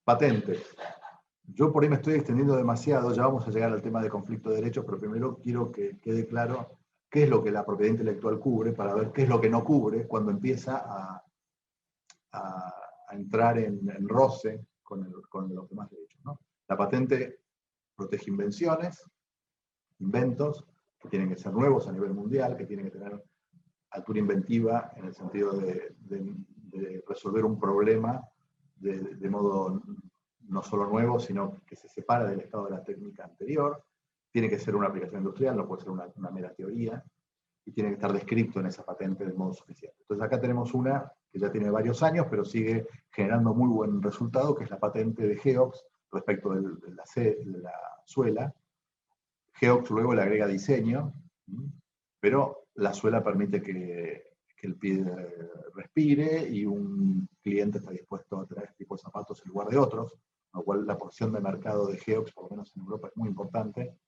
Patentes. Yo por ahí me estoy extendiendo demasiado, ya vamos a llegar al tema de conflicto de derechos, pero primero quiero que quede claro qué es lo que la propiedad intelectual cubre, para ver qué es lo que no cubre cuando empieza a entrar en roce con los demás derechos, ¿no? La patente protege invenciones, inventos, que tienen que ser nuevos a nivel mundial, que tienen que tener altura inventiva en el sentido de resolver un problema de modo no solo nuevo, sino que se separa del estado de la técnica anterior. Tiene que ser una aplicación industrial, no puede ser una mera teoría, y tiene que estar descrito en esa patente de modo suficiente. Entonces acá tenemos una que ya tiene varios años, pero sigue generando muy buen resultado, que es la patente de Geox respecto de la suela. Geox luego le agrega diseño, pero la suela permite que el pie respire y un cliente está dispuesto a traer este tipo de zapatos en lugar de otros, con lo cual la porción de mercado de Geox, por lo menos en Europa, es muy importante.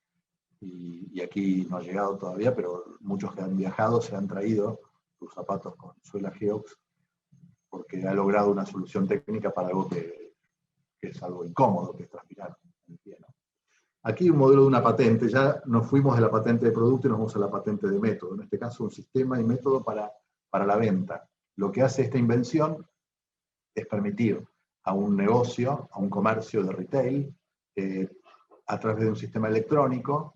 Y aquí no ha llegado todavía, pero muchos que han viajado se han traído sus zapatos con suela Geox porque ha logrado una solución técnica para algo que es algo incómodo, que es transpirar en el pie, ¿no? Aquí un modelo de una patente, ya nos fuimos de la patente de producto y nos vamos a la patente de método, en este caso un sistema y método para la venta. Lo que hace esta invención es permitir a un negocio, a un comercio de retail, a través de un sistema electrónico,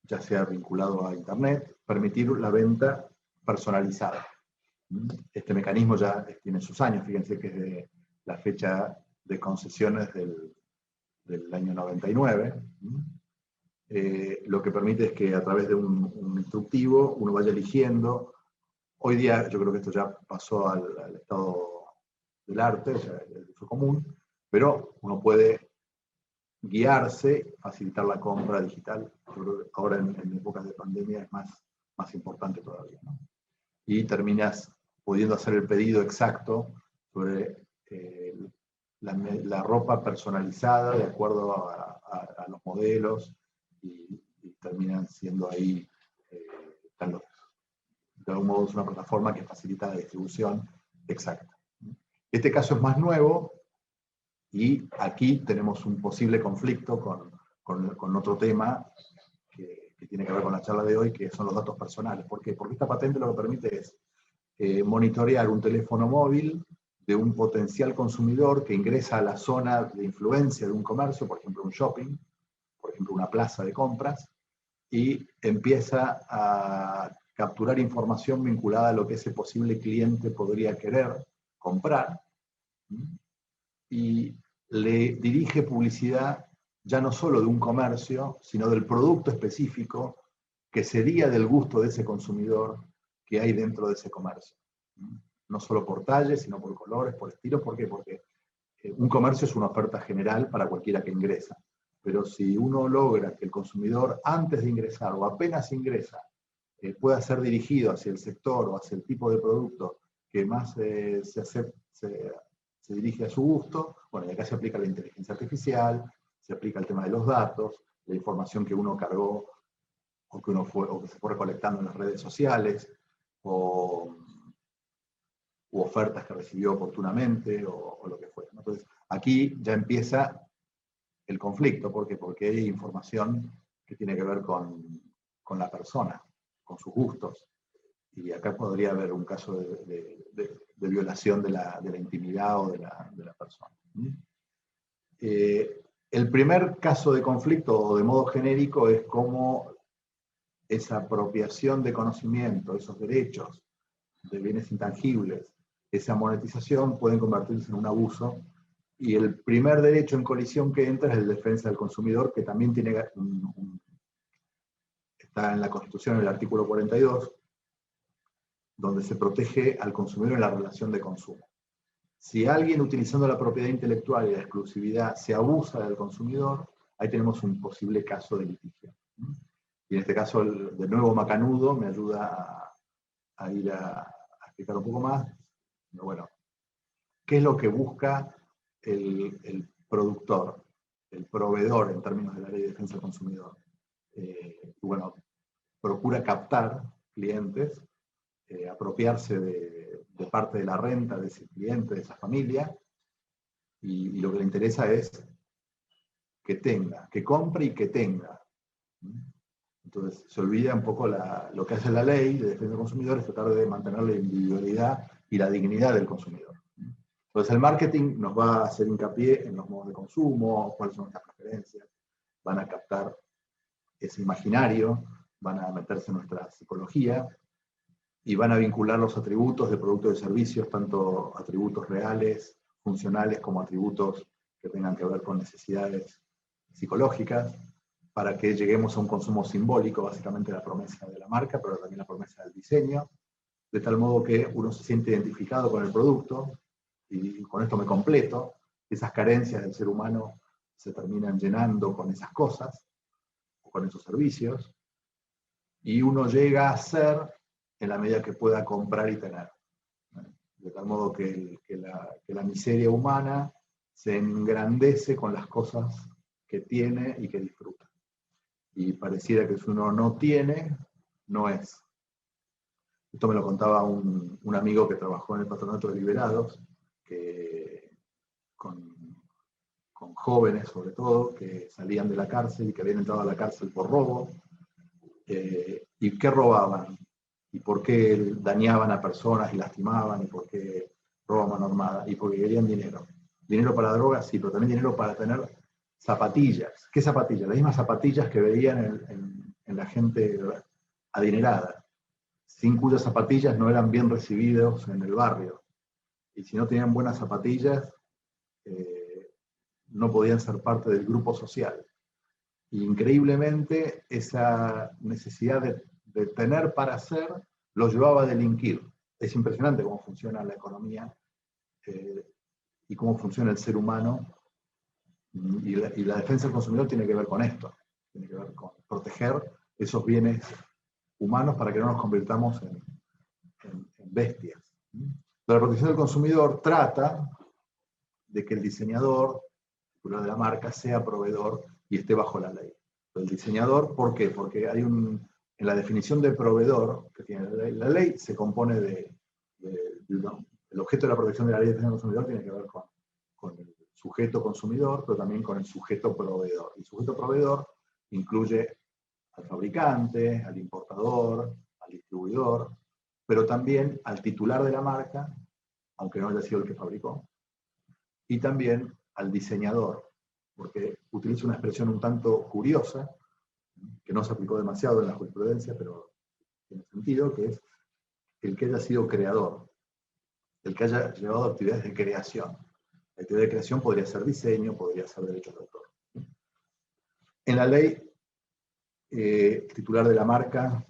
ya sea vinculado a Internet, permitir la venta personalizada. Este mecanismo ya tiene sus años, fíjense que es de la fecha de concesiones del año 99. Lo que permite es que a través de un instructivo uno vaya eligiendo. Hoy día yo creo que esto ya pasó al estado del arte, o sea, el uso común, pero uno puede guiarse, facilitar la compra digital. Ahora en épocas de pandemia es más importante todavía, ¿no? Y terminas pudiendo hacer el pedido exacto sobre la ropa personalizada de acuerdo a los modelos y terminan siendo ahí, de algún modo es una plataforma que facilita la distribución exacta. Este caso es más nuevo y aquí tenemos un posible conflicto con otro tema que tiene que ver con la charla de hoy, que son los datos personales. ¿Por qué? Porque esta patente lo que permite es monitorear un teléfono móvil de un potencial consumidor que ingresa a la zona de influencia de un comercio, por ejemplo un shopping, por ejemplo una plaza de compras, y empieza a capturar información vinculada a lo que ese posible cliente podría querer comprar, y le dirige publicidad ya no solo de un comercio, sino del producto específico que sería del gusto de ese consumidor que hay dentro de ese comercio. No solo por talle, sino por colores, por estilo. ¿Por qué? Porque un comercio es una oferta general para cualquiera que ingresa. Pero si uno logra que el consumidor, antes de ingresar o apenas ingresa, pueda ser dirigido hacia el sector o hacia el tipo de producto que más se dirige a su gusto, bueno, y acá se aplica la inteligencia artificial, se aplica el tema de los datos, la información que uno cargó o que se fue recolectando en las redes sociales, u ofertas que recibió oportunamente, o lo que fuera. Entonces, aquí ya empieza el conflicto. ¿Por qué? Porque hay información que tiene que ver con la persona, con sus gustos. Y acá podría haber un caso de violación de la intimidad o de la persona. El primer caso de conflicto, o de modo genérico, es cómo esa apropiación de conocimiento, esos derechos de bienes intangibles, esa monetización pueden convertirse en un abuso. Y el primer derecho en colisión que entra es el de defensa del consumidor, que también tiene está en la Constitución, en el artículo 42, donde se protege al consumidor en la relación de consumo. Si alguien utilizando la propiedad intelectual y la exclusividad se abusa del consumidor, ahí tenemos un posible caso de litigio. Y en este caso, de nuevo Macanudo me ayuda a ir a explicar un poco más. Pero bueno, ¿qué es lo que busca el productor, el proveedor en términos de la ley de defensa del consumidor? Bueno, procura captar clientes, apropiarse de parte de la renta de ese cliente, de esa familia, y lo que le interesa es que tenga, que compre y que tenga. Entonces se olvida un poco lo que hace la ley de defensa del consumidor, es tratar de mantener la individualidad y la dignidad del consumidor. Entonces el marketing nos va a hacer hincapié en los modos de consumo, cuáles son nuestras preferencias, van a captar ese imaginario, van a meterse en nuestra psicología y van a vincular los atributos de productos y servicios, tanto atributos reales, funcionales, como atributos que tengan que ver con necesidades psicológicas, para que lleguemos a un consumo simbólico, básicamente la promesa de la marca, pero también la promesa del diseño, de tal modo que uno se siente identificado con el producto, y con esto me completo, esas carencias del ser humano se terminan llenando con esas cosas, o con esos servicios, y uno llega a ser en la medida que pueda comprar y tener. De tal modo que la miseria humana se engrandece con las cosas que tiene y que disfruta. Y pareciera que si uno no tiene, no es. Esto me lo contaba un amigo que trabajó en el Patronato de Liberados, con jóvenes sobre todo, que salían de la cárcel y que habían entrado a la cárcel por robo. ¿Y qué robaban? ¿Y por qué dañaban a personas y lastimaban? ¿Y por qué roban mano armada? Y porque querían dinero. Dinero para drogas, sí, pero también dinero para tener zapatillas. ¿Qué zapatillas? Las mismas zapatillas que veían en la gente adinerada, sin cuyas zapatillas no eran bien recibidos en el barrio. Y si no tenían buenas zapatillas, no podían ser parte del grupo social. Y increíblemente, esa necesidad de tener para hacer los llevaba a delinquir. Es impresionante cómo funciona la economía y cómo funciona el ser humano. Y la defensa del consumidor tiene que ver con esto, tiene que ver con proteger esos bienes humanos para que no nos convirtamos en bestias. La protección del consumidor trata de que el diseñador, titular de la marca, sea proveedor y esté bajo la ley. El diseñador, ¿por qué? Porque hay en la definición de proveedor que tiene la ley se compone el objeto de la protección de la ley de defensa del consumidor tiene que ver con el sujeto consumidor, pero también con el sujeto proveedor. El sujeto proveedor incluye al fabricante, al importador, al distribuidor, pero también al titular de la marca, aunque no haya sido el que fabricó, y también al diseñador, porque utiliza una expresión un tanto curiosa, que no se aplicó demasiado en la jurisprudencia, pero tiene sentido, que es el que haya sido creador, el que haya llevado actividades de creación. La actividad de creación podría ser diseño, podría ser derechos de autor. En la ley, el titular de la marca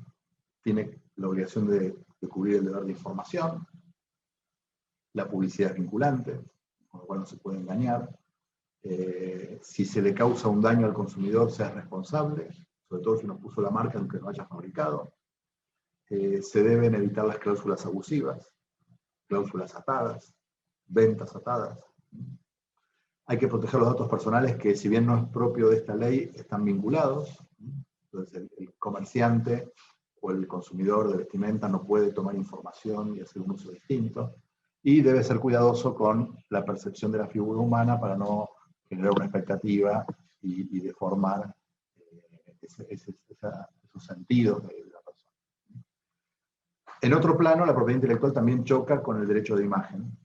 tiene la obligación de cubrir el deber de información, la publicidad es vinculante, con lo cual no se puede engañar. Si se le causa un daño al consumidor, se es responsable, sobre todo si uno puso la marca aunque no haya fabricado. Se deben evitar las cláusulas abusivas, cláusulas atadas, ventas atadas. Hay que proteger los datos personales que, si bien no es propio de esta ley, están vinculados. Entonces el comerciante o el consumidor de vestimenta no puede tomar información y hacer un uso distinto. Y debe ser cuidadoso con la percepción de la figura humana para no generar una expectativa y deformar esos sentidos de la persona. En otro plano, la propiedad intelectual también choca con el derecho de imagen,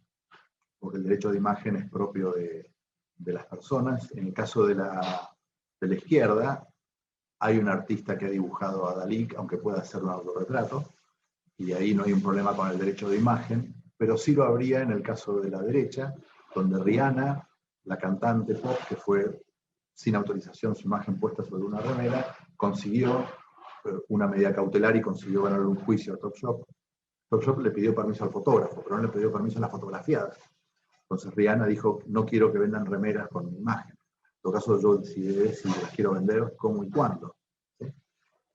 porque el derecho de imagen es propio de las personas. En el caso de la izquierda, hay un artista que ha dibujado a Dalí, aunque pueda ser un autorretrato, y ahí no hay un problema con el derecho de imagen, pero sí lo habría en el caso de la derecha, donde Rihanna, la cantante pop, que fue sin autorización su imagen puesta sobre una remera, consiguió una medida cautelar y consiguió ganar un juicio a Topshop. Topshop le pidió permiso al fotógrafo, pero no le pidió permiso a la fotografiada. Entonces Rihanna dijo, no quiero que vendan remeras con mi imagen. En todo caso, yo decidiré si las quiero vender, cómo y cuándo. ¿Sí?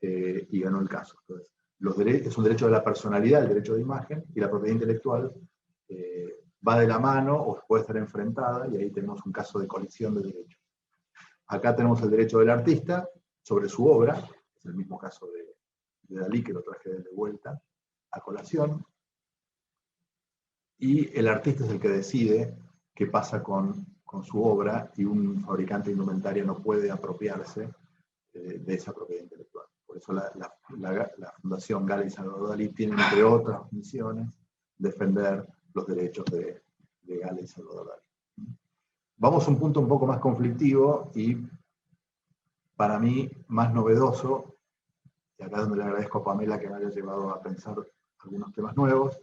Y ganó el caso. Entonces, es un derecho de la personalidad, el derecho de imagen, y la propiedad intelectual va de la mano o puede estar enfrentada, y ahí tenemos un caso de colisión de derechos. Acá tenemos el derecho del artista sobre su obra, es el mismo caso de Dalí, que lo traje de vuelta a colación, y el artista es el que decide qué pasa con con su obra y un fabricante de indumentaria no puede apropiarse de esa propiedad intelectual. Por eso la Fundación Gala y Salvador Dalí tiene, entre otras misiones, defender los derechos de Gala y Salvador Dalí. Vamos a un punto un poco más conflictivo y, para mí, más novedoso, y acá es donde le agradezco a Pamela que me haya llevado a pensar algunos temas nuevos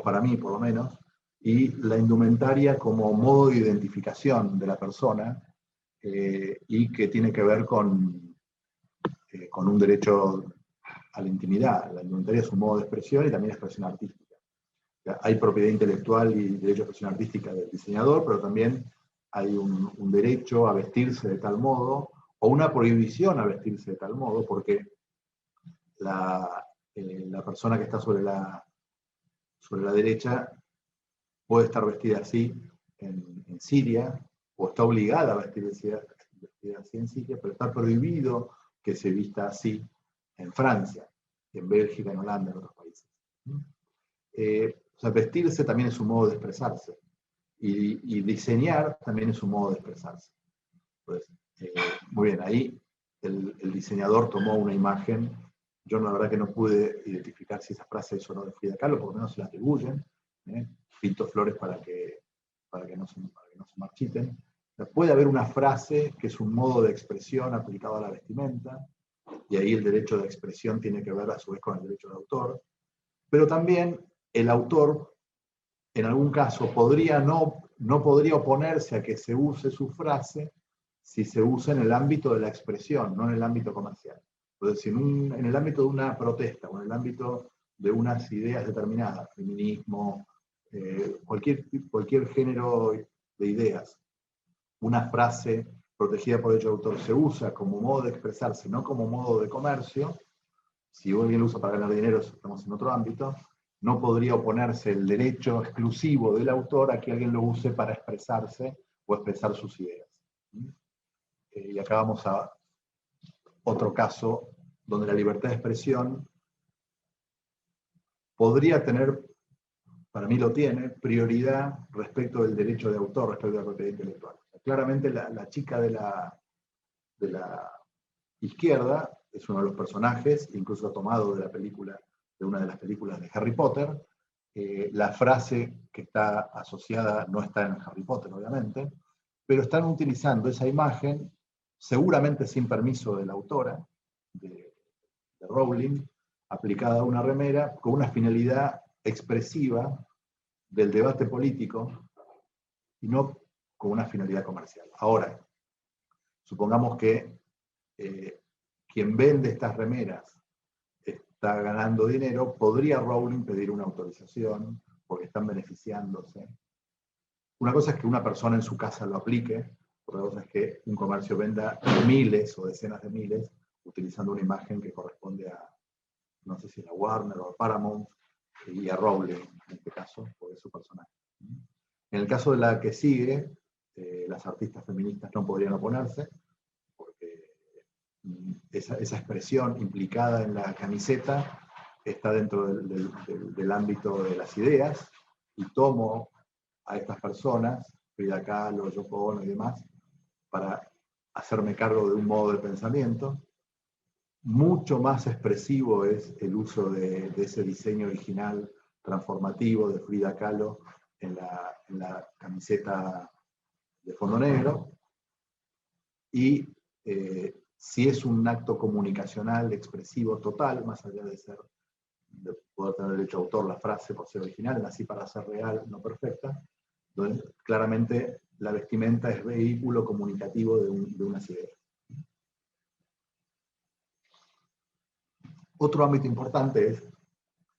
para mí por lo menos, y la indumentaria como modo de identificación de la persona, y que tiene que ver con un derecho a la intimidad. La indumentaria es un modo de expresión y también expresión artística. Hay propiedad intelectual y derecho a expresión artística del diseñador, pero también hay un derecho a vestirse de tal modo, o una prohibición a vestirse de tal modo, porque la persona que está sobre la derecha puede estar vestida así en Siria, o está obligada a vestirse así en Siria, pero está prohibido que se vista así en Francia, en Bélgica, en Holanda, en otros países. O sea, vestirse también es un modo de expresarse, y diseñar también es un modo de expresarse. Pues, muy bien, ahí el diseñador tomó una imagen. Yo la verdad que no pude identificar si esa frase es o no de Frida Kahlo, por lo menos se la atribuyen. Pinto flores para que no se marchiten. Puede haber una frase que es un modo de expresión aplicado a la vestimenta, y ahí el derecho de expresión tiene que ver a su vez con el derecho de autor. Pero también el autor, en algún caso, no podría oponerse a que se use su frase si se usa en el ámbito de la expresión, no en el ámbito comercial. Entonces, en el ámbito de una protesta, o en el ámbito de unas ideas determinadas, feminismo, cualquier género de ideas, una frase protegida por derecho de autor se usa como modo de expresarse, no como modo de comercio. Si alguien lo usa para ganar dinero, estamos en otro ámbito, no podría oponerse el derecho exclusivo del autor a que alguien lo use para expresarse o expresar sus ideas. Y acá vamos a otro caso donde la libertad de expresión podría tener, para mí lo tiene, prioridad respecto del derecho de autor, respecto de la propiedad intelectual. Claramente la chica de la izquierda es uno de los personajes, incluso tomado de una de las películas de Harry Potter. La frase que está asociada no está en Harry Potter, obviamente, pero están utilizando esa imagen, seguramente sin permiso de la autora, de Rowling, aplicada a una remera, con una finalidad expresiva del debate político y no con una finalidad comercial. Ahora, supongamos que quien vende estas remeras está ganando dinero, podría Rowling pedir una autorización porque están beneficiándose. Una cosa es que una persona en su casa lo aplique, otra cosa es que un comercio venda miles o decenas de miles utilizando una imagen que corresponde a, no sé si a Warner o a Paramount, y a Rowling en este caso, porque es su personaje. En el caso de la que sigue, las artistas feministas no podrían oponerse, porque esa expresión implicada en la camiseta está dentro del ámbito de las ideas, y tomo a estas personas, Frida Kahlo, Yoko Ono y demás, para hacerme cargo de un modo de pensamiento. Mucho más expresivo es el uso de ese diseño original transformativo de Frida Kahlo en la camiseta de fondo negro, y si es un acto comunicacional expresivo total, más allá de poder tener derecho a autor la frase por ser original, así para ser real, no perfecta, donde claramente la vestimenta es vehículo comunicativo de unas ideas. Otro ámbito importante es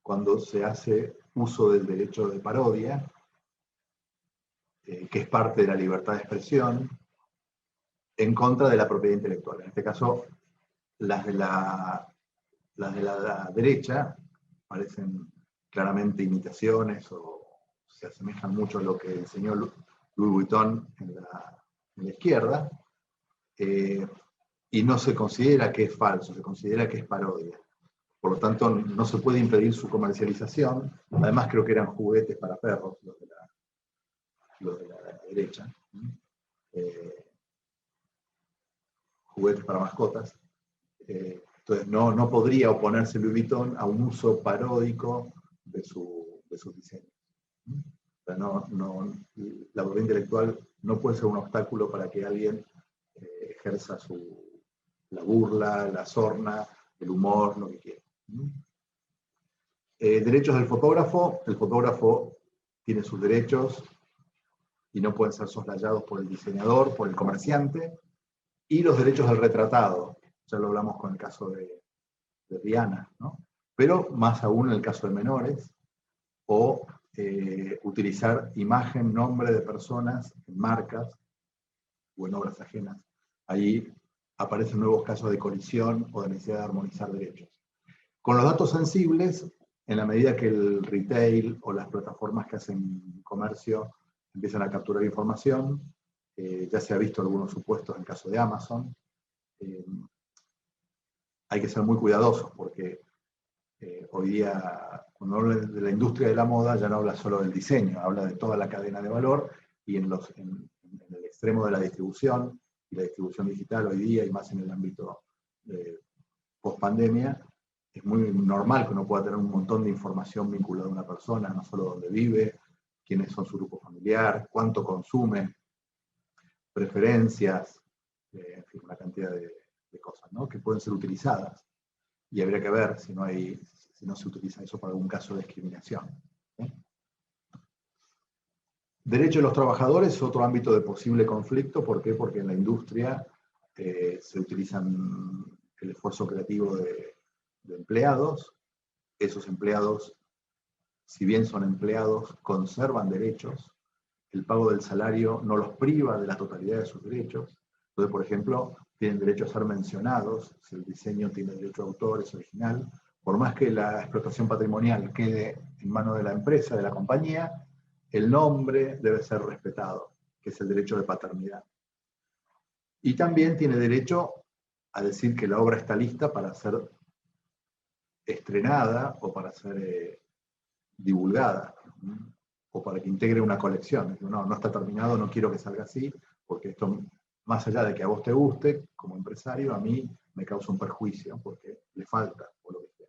cuando se hace uso del derecho de parodia, que es parte de la libertad de expresión, en contra de la propiedad intelectual. En este caso, las de la derecha parecen claramente imitaciones o se asemejan mucho a lo que enseñó Louis Vuitton en la izquierda, y no se considera que es falso, se considera que es parodia. Por lo tanto, no se puede impedir su comercialización. Además, creo que eran juguetes para perros los de la derecha. juguetes para mascotas. Entonces no podría oponerse Louis Vuitton a un uso paródico de sus diseños. O sea, la propiedad intelectual no puede ser un obstáculo para que alguien ejerza la burla, la sorna, el humor, lo que quiera. Derechos del fotógrafo. El fotógrafo tiene sus derechos y no pueden ser soslayados por el diseñador, por el comerciante. Y los derechos del retratado. Ya lo hablamos con el caso de Rihanna, ¿no? Pero más aún en el caso de menores, o utilizar imagen, nombre de personas en marcas o en obras ajenas. Ahí aparecen nuevos casos de colisión o de necesidad de armonizar derechos. Con los datos sensibles, en la medida que el retail o las plataformas que hacen comercio empiezan a capturar información, ya se ha visto algunos supuestos en el caso de Amazon, hay que ser muy cuidadosos porque hoy día, cuando habla de la industria de la moda, ya no habla solo del diseño, habla de toda la cadena de valor y en el extremo de la distribución y la distribución digital hoy día y más en el ámbito post-pandemia, es muy normal que uno pueda tener un montón de información vinculada a una persona, no solo dónde vive, quiénes son su grupo familiar, cuánto consume, preferencias, en fin, una cantidad de cosas, ¿no? Que pueden ser utilizadas. Y habría que ver si no se utiliza eso para algún caso de discriminación. Derecho de los trabajadores es otro ámbito de posible conflicto. ¿Por qué? Porque en la industria se utilizan el esfuerzo creativo de empleados. Esos empleados, si bien son empleados, conservan derechos. El pago del salario no los priva de la totalidad de sus derechos. Entonces, por ejemplo, tienen derecho a ser mencionados, si el diseño tiene derecho de autor, es original. Por más que la explotación patrimonial quede en manos de la empresa, de la compañía, el nombre debe ser respetado, que es el derecho de paternidad. Y también tiene derecho a decir que la obra está lista para ser estrenada o para ser divulgada, o para que integre una colección. No está terminado, no quiero que salga así, porque esto, más allá de que a vos te guste, como empresario, a mí me causa un perjuicio, porque le falta, o lo que sea.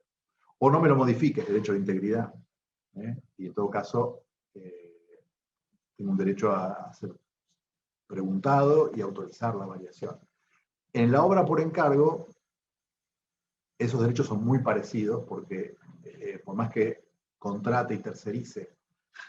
O no me lo modifiques, derecho de integridad. Y en todo caso, tengo un derecho a ser preguntado y autorizar la variación. En la obra por encargo, esos derechos son muy parecidos, porque por más que contrate y tercerice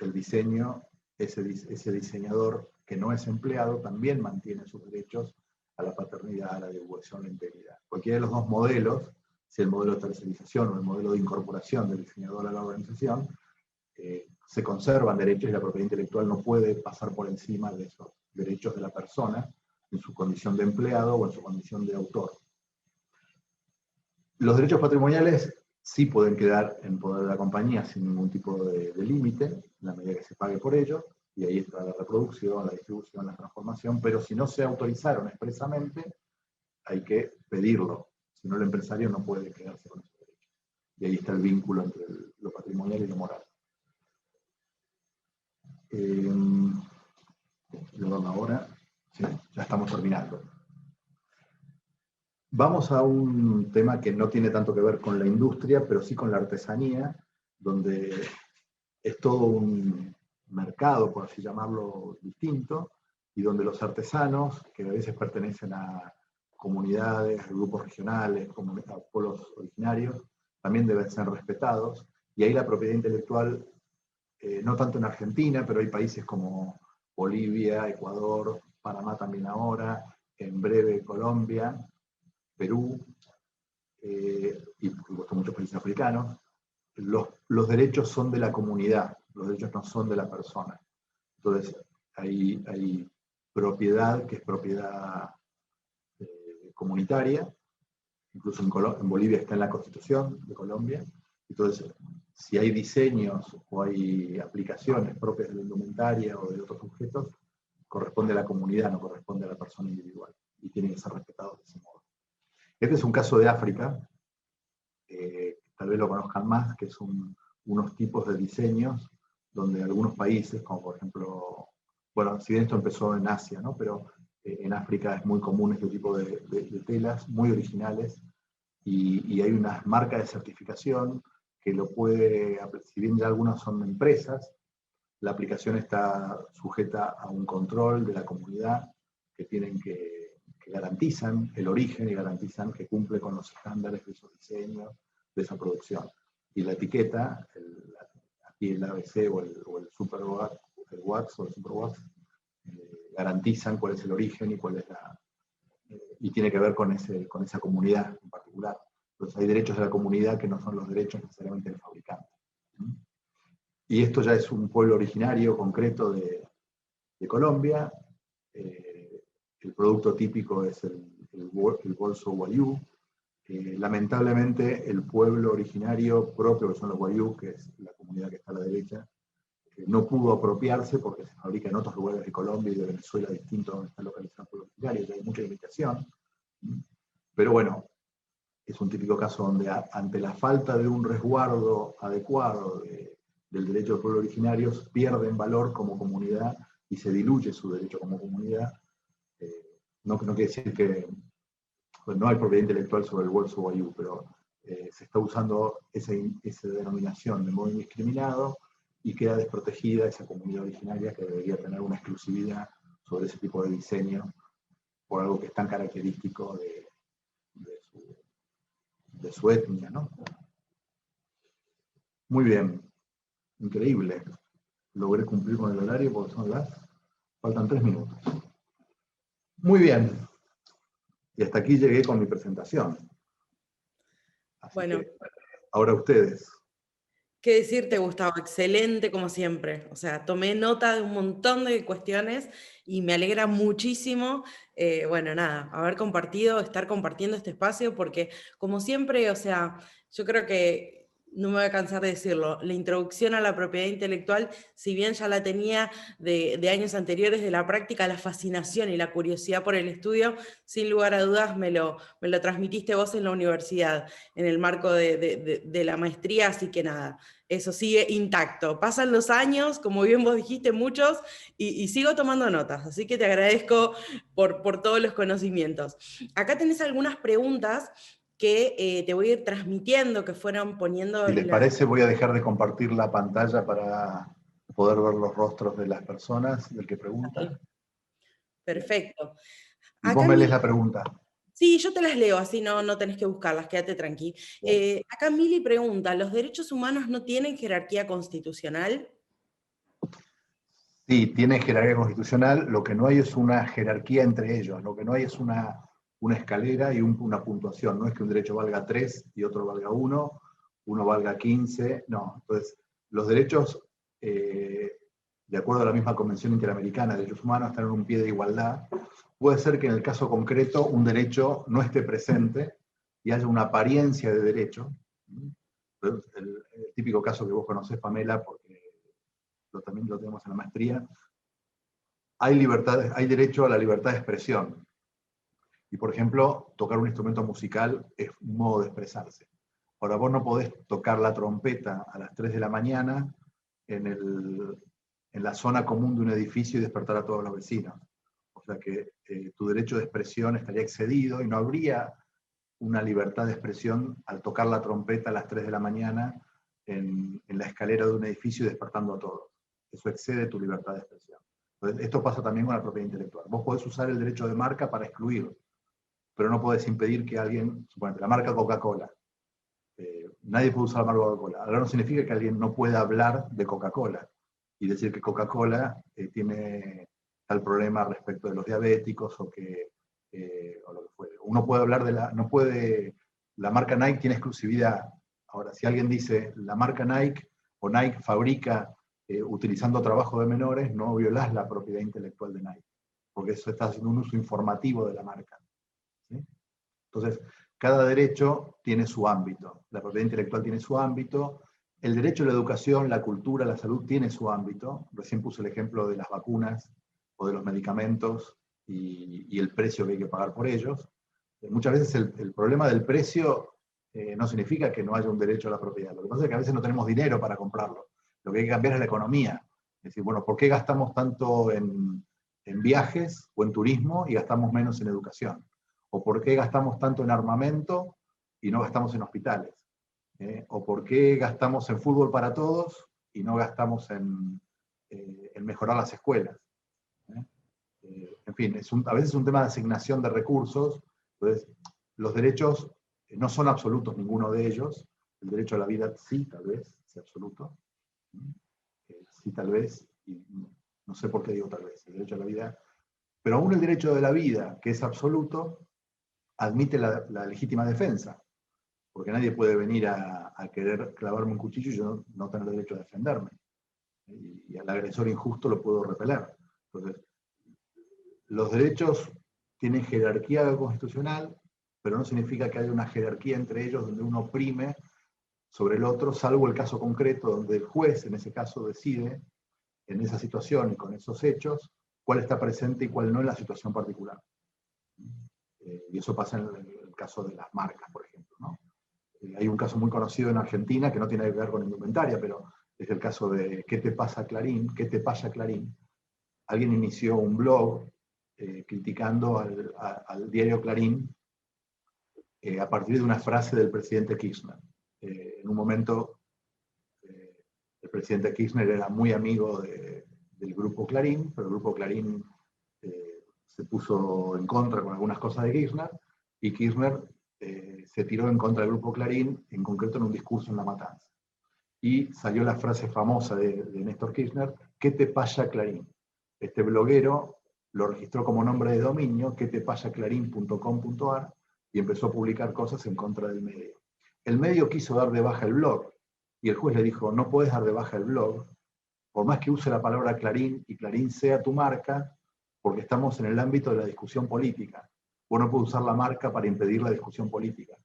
el diseño, ese diseñador que no es empleado también mantiene sus derechos a la paternidad, a la divulgación, a la integridad. Cualquiera de los dos modelos, si el modelo de tercerización o el modelo de incorporación del diseñador a la organización, se conservan derechos y la propiedad intelectual no puede pasar por encima de esos derechos de la persona en su condición de empleado o en su condición de autor. Los derechos patrimoniales sí pueden quedar en poder de la compañía sin ningún tipo de límite, en la medida que se pague por ello, y ahí está la reproducción, la distribución, la transformación, pero si no se autorizaron expresamente, hay que pedirlo, si no el empresario no puede quedarse con esos derechos. Y ahí está el vínculo entre lo patrimonial y lo moral. Ahora, sí, ya estamos terminando. Vamos a un tema que no tiene tanto que ver con la industria, pero sí con la artesanía, donde es todo un mercado, por así llamarlo, distinto, y donde los artesanos, que a veces pertenecen a comunidades, grupos regionales, a pueblos originarios, también deben ser respetados. Y ahí la propiedad intelectual, no tanto en Argentina, pero hay países como Bolivia, Ecuador, Panamá también ahora, en breve Colombia, Perú, y por supuesto muchos países africanos. Los derechos son de la comunidad, los derechos no son de la persona. Entonces, hay propiedad que es propiedad comunitaria, incluso en Bolivia está en la Constitución de Colombia. Entonces, si hay diseños o hay aplicaciones propias de la indumentaria o de otros objetos, corresponde a la comunidad, no corresponde a la persona individual, y tienen que ser respetados de ese modo. Este es un caso de África, tal vez lo conozcan más, que son unos tipos de diseños donde algunos países, como por ejemplo bueno, si bien esto empezó en Asia, ¿no? Pero en África es muy común este tipo de telas, muy originales, y hay unas marcas de certificación que lo puede, si bien ya algunas son empresas, la aplicación está sujeta a un control de la comunidad que tienen que garantizan el origen y garantizan que cumple con los estándares de esos diseños, de esa producción. Y la etiqueta, aquí el ABC o el Super Wax, el Wax o el Super Wax, garantizan cuál es el origen y cuál es y tiene que ver con esa comunidad en particular. Entonces hay derechos de la comunidad que no son los derechos necesariamente del fabricante. Y esto ya es un pueblo originario concreto de Colombia. El producto típico es el bolso guayú. Lamentablemente el pueblo originario propio, que son los guayú, que es la comunidad que está a la derecha, no pudo apropiarse porque se fabrica en otros lugares de Colombia y de Venezuela distintos donde está localizado el pueblo originario, y hay mucha limitación. Pero bueno, es un típico caso donde ante la falta de un resguardo adecuado del derecho del pueblo originario, pierden valor como comunidad y se diluye su derecho como comunidad. No quiere decir que pues no hay propiedad intelectual sobre el bolso guayú, pero se está usando esa denominación de modo indiscriminado y queda desprotegida esa comunidad originaria que debería tener una exclusividad sobre ese tipo de diseño por algo que es tan característico de su etnia, ¿no? Muy bien, increíble. Logré cumplir con el horario porque faltan 3 minutos. Muy bien. Y hasta aquí llegué con mi presentación. Así Bueno, que ahora ustedes. ¿qué decirte, Gustavo? Excelente como siempre. O sea, tomé nota de un montón de cuestiones y me alegra muchísimo, bueno, nada, haber compartido, estar compartiendo este espacio, porque como siempre, o sea, yo creo que, no me voy a cansar de decirlo, la introducción a la propiedad intelectual, si bien ya la tenía de años anteriores de la práctica, la fascinación y la curiosidad por el estudio, sin lugar a dudas me lo transmitiste vos en la universidad, en el marco de la maestría, así que nada, eso sigue intacto. Pasan los años, como bien vos dijiste, muchos, y sigo tomando notas, así que te agradezco por todos los conocimientos. Acá tenés algunas preguntas que te voy a ir transmitiendo, que fueron poniendo... Si les parece, voy a dejar de compartir la pantalla para poder ver los rostros de las personas, del que pregunta. Perfecto. Y vos Acá me lees la pregunta. Sí, yo te las leo, así no tenés que buscarlas, quédate tranqui. Acá Mili pregunta, ¿los derechos humanos no tienen jerarquía constitucional? Sí, tiene jerarquía constitucional, lo que no hay es una jerarquía entre ellos, lo que no hay es una escalera y una puntuación, no es que un derecho valga 3 y otro valga 1, uno valga 15, no. Entonces, los derechos, de acuerdo a la misma Convención Interamericana de Derechos Humanos, están en un pie de igualdad. Puede ser que en el caso concreto un derecho no esté presente y haya una apariencia de derecho. El típico caso que vos conocés, Pamela, porque también lo tenemos en la maestría, hay derecho a la libertad de expresión. Y por ejemplo, tocar un instrumento musical es un modo de expresarse. Ahora, vos no podés tocar la trompeta a las 3 de la mañana en la zona común de un edificio y despertar a todos los vecinos. O sea que tu derecho de expresión estaría excedido y no habría una libertad de expresión al tocar la trompeta a las 3 de la mañana en la escalera de un edificio y despertando a todos. Eso excede tu libertad de expresión. Entonces, esto pasa también con la propiedad intelectual. Vos podés usar el derecho de marca para excluir, pero no podés impedir que alguien, suponete, la marca Coca-Cola, nadie puede usar la marca Coca-Cola. Ahora no significa que alguien no pueda hablar de Coca-Cola y decir que Coca-Cola tiene tal problema respecto de los diabéticos o lo que fuere. Uno puede hablar la marca Nike tiene exclusividad. Ahora, si alguien dice la marca Nike o Nike fabrica utilizando trabajo de menores, no violás la propiedad intelectual de Nike, porque eso está haciendo un uso informativo de la marca. ¿Sí? Entonces, cada derecho tiene su ámbito. La propiedad intelectual tiene su ámbito. El derecho a la educación, la cultura, la salud tiene su ámbito. Recién puse el ejemplo de las vacunas o de los medicamentos y el precio que hay que pagar por ellos. Muchas veces el problema del precio no significa que no haya un derecho a la propiedad. Lo que pasa es que a veces no tenemos dinero para comprarlo. Lo que hay que cambiar es la economía. decir, bueno, ¿por qué gastamos tanto en viajes o en turismo y gastamos menos en educación? ¿O por qué gastamos tanto en armamento y no gastamos en hospitales? ¿O por qué gastamos en fútbol para todos y no gastamos en mejorar las escuelas? En fin, a veces es un tema de asignación de recursos. Entonces, los derechos no son absolutos, ninguno de ellos. El derecho a la vida sí, tal vez, sea absoluto. Sí, tal vez, y no sé por qué digo tal vez, el derecho a la vida. Pero aún el derecho de la vida, que es absoluto, admite la legítima defensa. Porque nadie puede venir a querer clavarme un cuchillo y yo no tener derecho a defenderme. Y al agresor injusto lo puedo repeler. Entonces, los derechos tienen jerarquía constitucional, pero no significa que haya una jerarquía entre ellos donde uno oprime sobre el otro, salvo el caso concreto donde el juez, en ese caso, decide, en esa situación y con esos hechos, cuál está presente y cuál no en la situación particular. Y eso pasa en el caso de las marcas, por ejemplo, ¿no? Hay un caso muy conocido en Argentina que no tiene que ver con indumentaria, pero es el caso de ¿qué te pasa Clarín? ¿Qué te pasa Clarín? Alguien inició un blog criticando al diario Clarín a partir de una frase del presidente Kirchner. En un momento, el presidente Kirchner era muy amigo del grupo Clarín, pero el grupo Clarín se puso en contra con algunas cosas de Kirchner, y Kirchner se tiró en contra del grupo Clarín, en concreto en un discurso en La Matanza. Y salió la frase famosa de Néstor Kirchner, ¿qué te pasa Clarín? Este bloguero lo registró como nombre de dominio, quetepasaclarin.com.ar, y empezó a publicar cosas en contra del medio. El medio quiso dar de baja el blog, y el juez le dijo, no puedes dar de baja el blog, por más que use la palabra Clarín, y Clarín sea tu marca, porque estamos en el ámbito de la discusión política. Vos no puedes usar la marca para impedir la discusión política.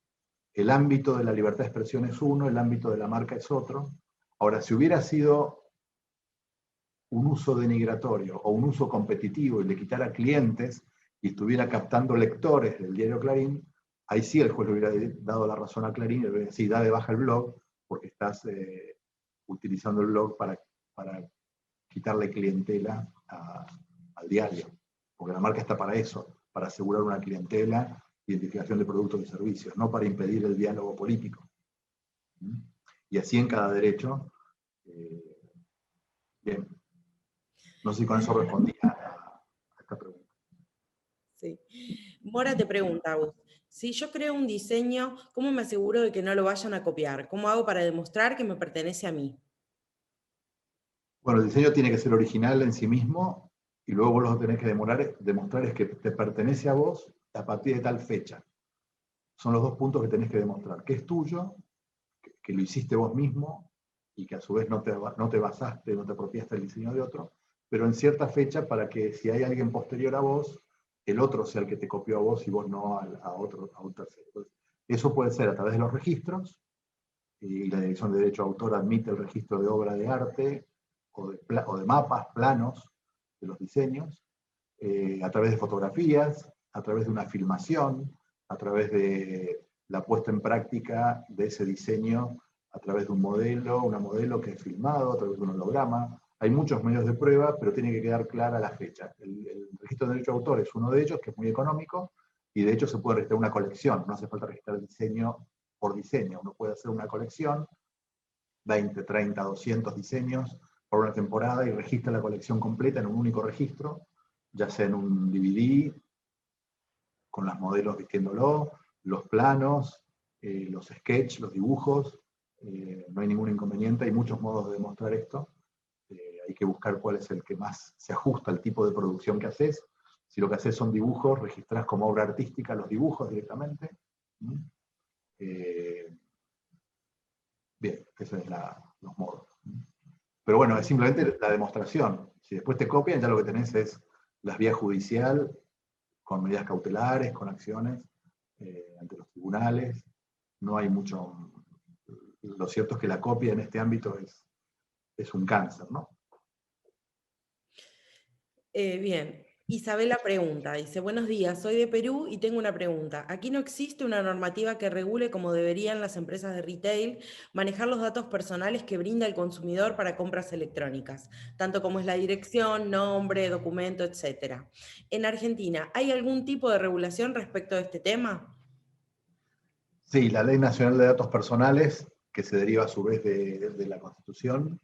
El ámbito de la libertad de expresión es uno, el ámbito de la marca es otro. Ahora, si hubiera sido un uso denigratorio o un uso competitivo y le quitara clientes y estuviera captando lectores del diario Clarín, ahí sí el juez le hubiera dado la razón a Clarín y le hubiera dicho, sí, da de baja el blog porque estás utilizando el blog para quitarle clientela al diario. Porque la marca está para eso, para asegurar una clientela, identificación de productos y servicios, no para impedir el diálogo político. Y así en cada derecho. Bien. No sé si con eso respondí a esta pregunta. Sí. Mora te pregunta, Agus, si yo creo un diseño, ¿cómo me aseguro de que no lo vayan a copiar? ¿Cómo hago para demostrar que me pertenece a mí? Bueno, el diseño tiene que ser original en sí mismo y luego vos lo que tenés que demostrar es que te pertenece a vos a partir de tal fecha. Son los dos puntos que tenés que demostrar, que es tuyo, que lo hiciste vos mismo y que a su vez no te basaste, no te apropiaste del diseño de otro, pero en cierta fecha para que si hay alguien posterior a vos, el otro sea el que te copió a vos y vos no a un tercero. Entonces, eso puede ser a través de los registros, y la Dirección de Derecho de Autor admite el registro de obra de arte o de mapas, planos de los diseños, a través de fotografías, a través de una filmación, a través de la puesta en práctica de ese diseño, a través de una modelo que es filmado, a través de un holograma. Hay muchos medios de prueba, pero tiene que quedar clara la fecha. El registro de derecho de autor es uno de ellos, que es muy económico, y de hecho se puede registrar una colección, no hace falta registrar el diseño por diseño. Uno puede hacer una colección, 20, 30, 200 diseños por una temporada, y registra la colección completa en un único registro, ya sea en un DVD, con las modelos vistiéndolo, los planos, los sketches, los dibujos. No hay ningún inconveniente, hay muchos modos de demostrar esto. Hay que buscar cuál es el que más se ajusta al tipo de producción que haces. Si lo que haces son dibujos, registrás como obra artística los dibujos directamente. Bien, esos son los modos. Pero bueno, es simplemente la demostración. Si después te copian, ya lo que tenés es las vías judicial, con medidas cautelares, con acciones ante los tribunales. No hay mucho. Lo cierto es que la copia en este ámbito es un cáncer, ¿no? Bien. Isabela pregunta, dice, buenos días, soy de Perú y tengo una pregunta. Aquí no existe una normativa que regule como deberían las empresas de retail manejar los datos personales que brinda el consumidor para compras electrónicas, tanto como es la dirección, nombre, documento, etc. En Argentina, ¿hay algún tipo de regulación respecto de este tema? Sí, la Ley Nacional de Datos Personales, que se deriva a su vez de la Constitución,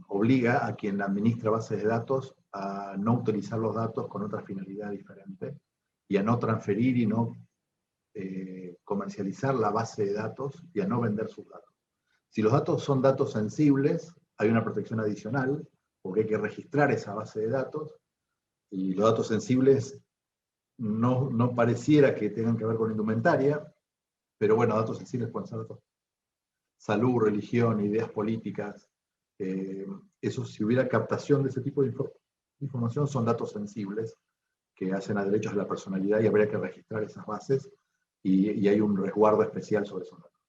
obliga a quien administra bases de datos a no utilizar los datos con otra finalidad diferente y a no transferir y no comercializar la base de datos y a no vender sus datos. Si los datos son datos sensibles, hay una protección adicional, porque hay que registrar esa base de datos, y los datos sensibles no pareciera que tengan que ver con indumentaria, pero bueno, datos sensibles pueden ser datos salud, religión, ideas políticas. Eso, si hubiera captación de ese tipo de información, son datos sensibles que hacen a derechos de la personalidad y habría que registrar esas bases y hay un resguardo especial sobre esos datos.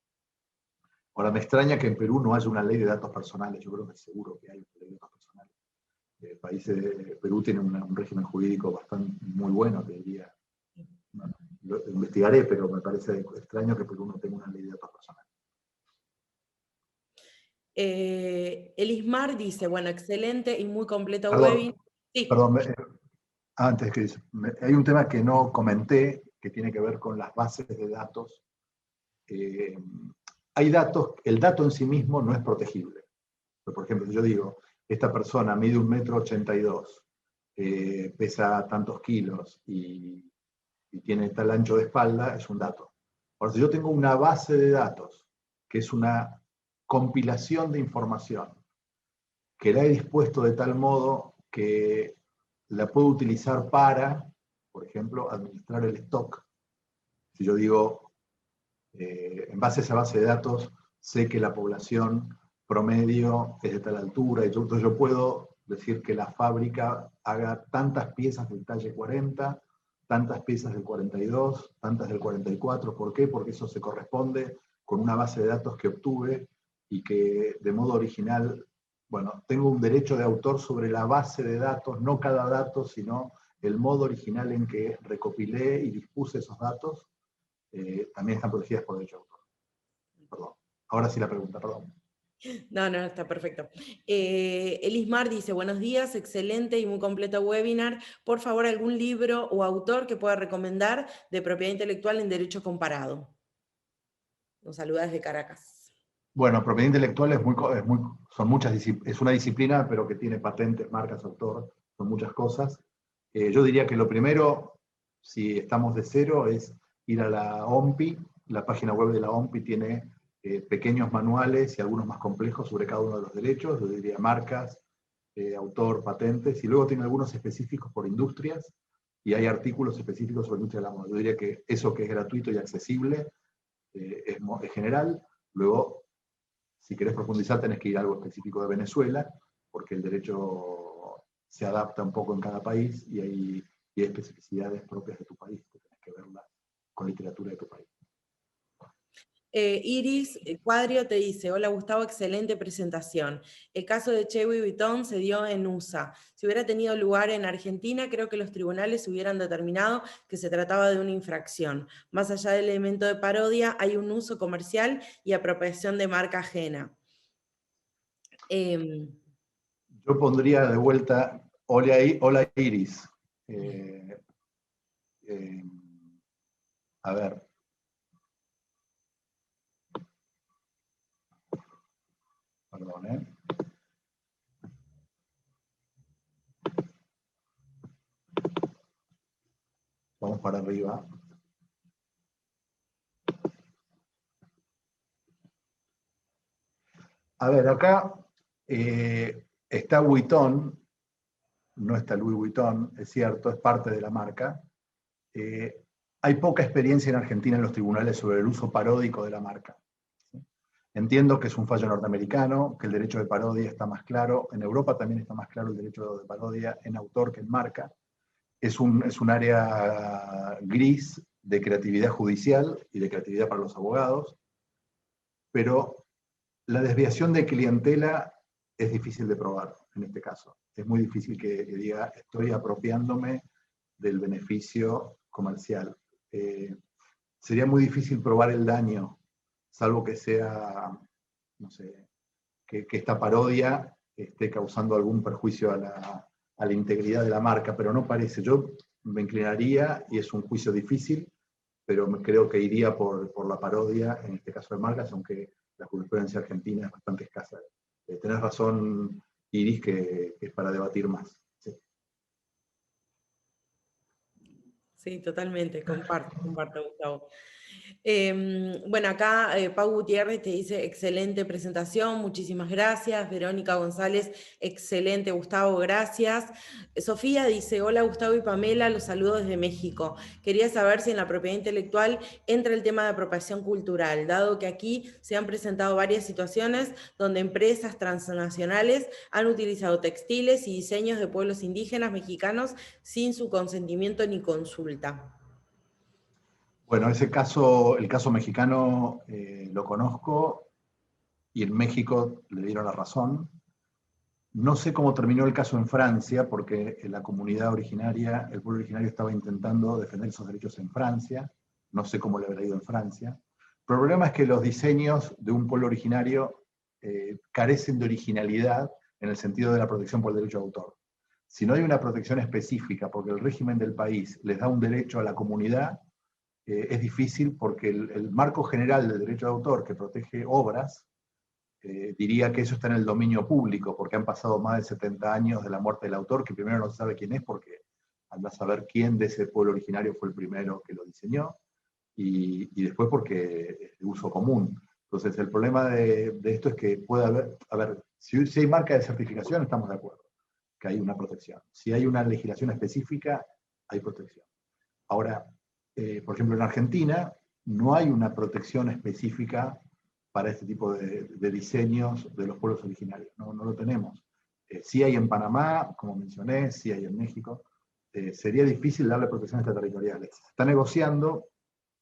Ahora, me extraña que en Perú no haya una ley de datos personales. Yo creo que seguro que hay una ley de datos personales. El país de Perú tiene un régimen jurídico bastante muy bueno, te diría. Bueno, lo investigaré, pero me parece extraño que Perú no tenga una ley de datos personales. Elismar dice, bueno, excelente y muy completo Perdón, webinar. Sí. perdón, antes que dice, hay un tema que no comenté que tiene que ver con las bases de datos. Hay datos, el dato en sí mismo no es protegible. Por ejemplo, si yo digo, esta persona mide 1,82 m, pesa tantos kilos y tiene tal ancho de espalda, es un dato. Ahora, si yo tengo una base de datos, que es una compilación de información, que la he dispuesto de tal modo que la puedo utilizar para, por ejemplo, administrar el stock. Si yo digo, en base a esa base de datos, sé que la población promedio es de tal altura, y entonces yo puedo decir que la fábrica haga tantas piezas del talle 40, tantas piezas del 42, tantas del 44. ¿Por qué? Porque eso se corresponde con una base de datos que obtuve y que de modo original, bueno, tengo un derecho de autor sobre la base de datos, no cada dato, sino el modo original en que recopilé y dispuse esos datos. También están protegidas por derecho de autor. Perdón. Ahora sí la pregunta, perdón. No, está perfecto. Elismar dice, buenos días, excelente y muy completo webinar. Por favor, algún libro o autor que pueda recomendar de propiedad intelectual en derecho comparado. Nos saluda desde Caracas. Bueno, propiedad intelectual es una disciplina, pero que tiene patentes, marcas, autor, son muchas cosas. Yo diría que lo primero, si estamos de cero, es ir a la OMPI. La página web de la OMPI tiene pequeños manuales y algunos más complejos sobre cada uno de los derechos. Yo diría marcas, autor, patentes, y luego tiene algunos específicos por industrias, y hay artículos específicos sobre industria de la moda. Yo diría que eso que es gratuito y accesible es general. Luego, si querés profundizar, tenés que ir a algo específico de Venezuela, porque el derecho se adapta un poco en cada país y hay especificidades propias de tu país, que tenés que verlas con literatura de tu país. Iris Cuadrio te dice, hola Gustavo, excelente presentación. El caso de Louis Vuitton se dio en USA. Si hubiera tenido lugar en Argentina, creo que los tribunales hubieran determinado que se trataba de una infracción. Más allá del elemento de parodia, hay un uso comercial y apropiación de marca ajena. Yo pondría de vuelta, hola Iris. A ver. Perdón, Vamos para arriba. A ver, acá está Vuitton, no está Louis Vuitton, es cierto, es parte de la marca. Hay poca experiencia en Argentina en los tribunales sobre el uso paródico de la marca. Entiendo que es un fallo norteamericano, que el derecho de parodia está más claro. En Europa también está más claro el derecho de parodia en autor que en marca. Es un área gris de creatividad judicial y de creatividad para los abogados, pero la desviación de clientela es difícil de probar en este caso. Es muy difícil que diga, estoy apropiándome del beneficio comercial. Sería muy difícil probar el daño, salvo que sea, no sé, que esta parodia esté causando algún perjuicio a la integridad de la marca, pero no parece. Yo me inclinaría, y es un juicio difícil, pero creo que iría por la parodia, en este caso de marcas, aunque la jurisprudencia argentina es bastante escasa. Tenés razón, Iris, que es para debatir más. Sí. Sí, totalmente, comparto, Gustavo. Bueno, acá Pau Gutiérrez te dice, excelente presentación, muchísimas gracias. Verónica González, excelente, Gustavo, gracias. Sofía dice, hola Gustavo y Pamela, los saludo desde México. Quería saber si en la propiedad intelectual entra el tema de apropiación cultural, dado que aquí se han presentado varias situaciones donde empresas transnacionales han utilizado textiles y diseños de pueblos indígenas mexicanos sin su consentimiento ni consulta. Bueno, ese caso, el caso mexicano, lo conozco, y en México le dieron la razón. No sé cómo terminó el caso en Francia, porque la comunidad originaria, el pueblo originario estaba intentando defender esos derechos en Francia. No sé cómo le habrá ido en Francia. Pero el problema es que los diseños de un pueblo originario carecen de originalidad en el sentido de la protección por el derecho de autor. Si no hay una protección específica, porque el régimen del país les da un derecho a la comunidad, es difícil, porque el marco general del derecho de autor, que protege obras, diría que eso está en el dominio público, porque han pasado más de 70 años de la muerte del autor, que primero no se sabe quién es, porque anda a saber quién de ese pueblo originario fue el primero que lo diseñó, y después porque es de uso común. Entonces, el problema de esto es que puede haber, a ver, si hay marca de certificación, estamos de acuerdo, que hay una protección. Si hay una legislación específica, hay protección. Ahora, por ejemplo, en Argentina no hay una protección específica para este tipo de diseños de los pueblos originarios. No lo tenemos. Sí hay en Panamá, como mencioné, sí hay en México. Sería difícil darle protección extraterritoriales. Se está negociando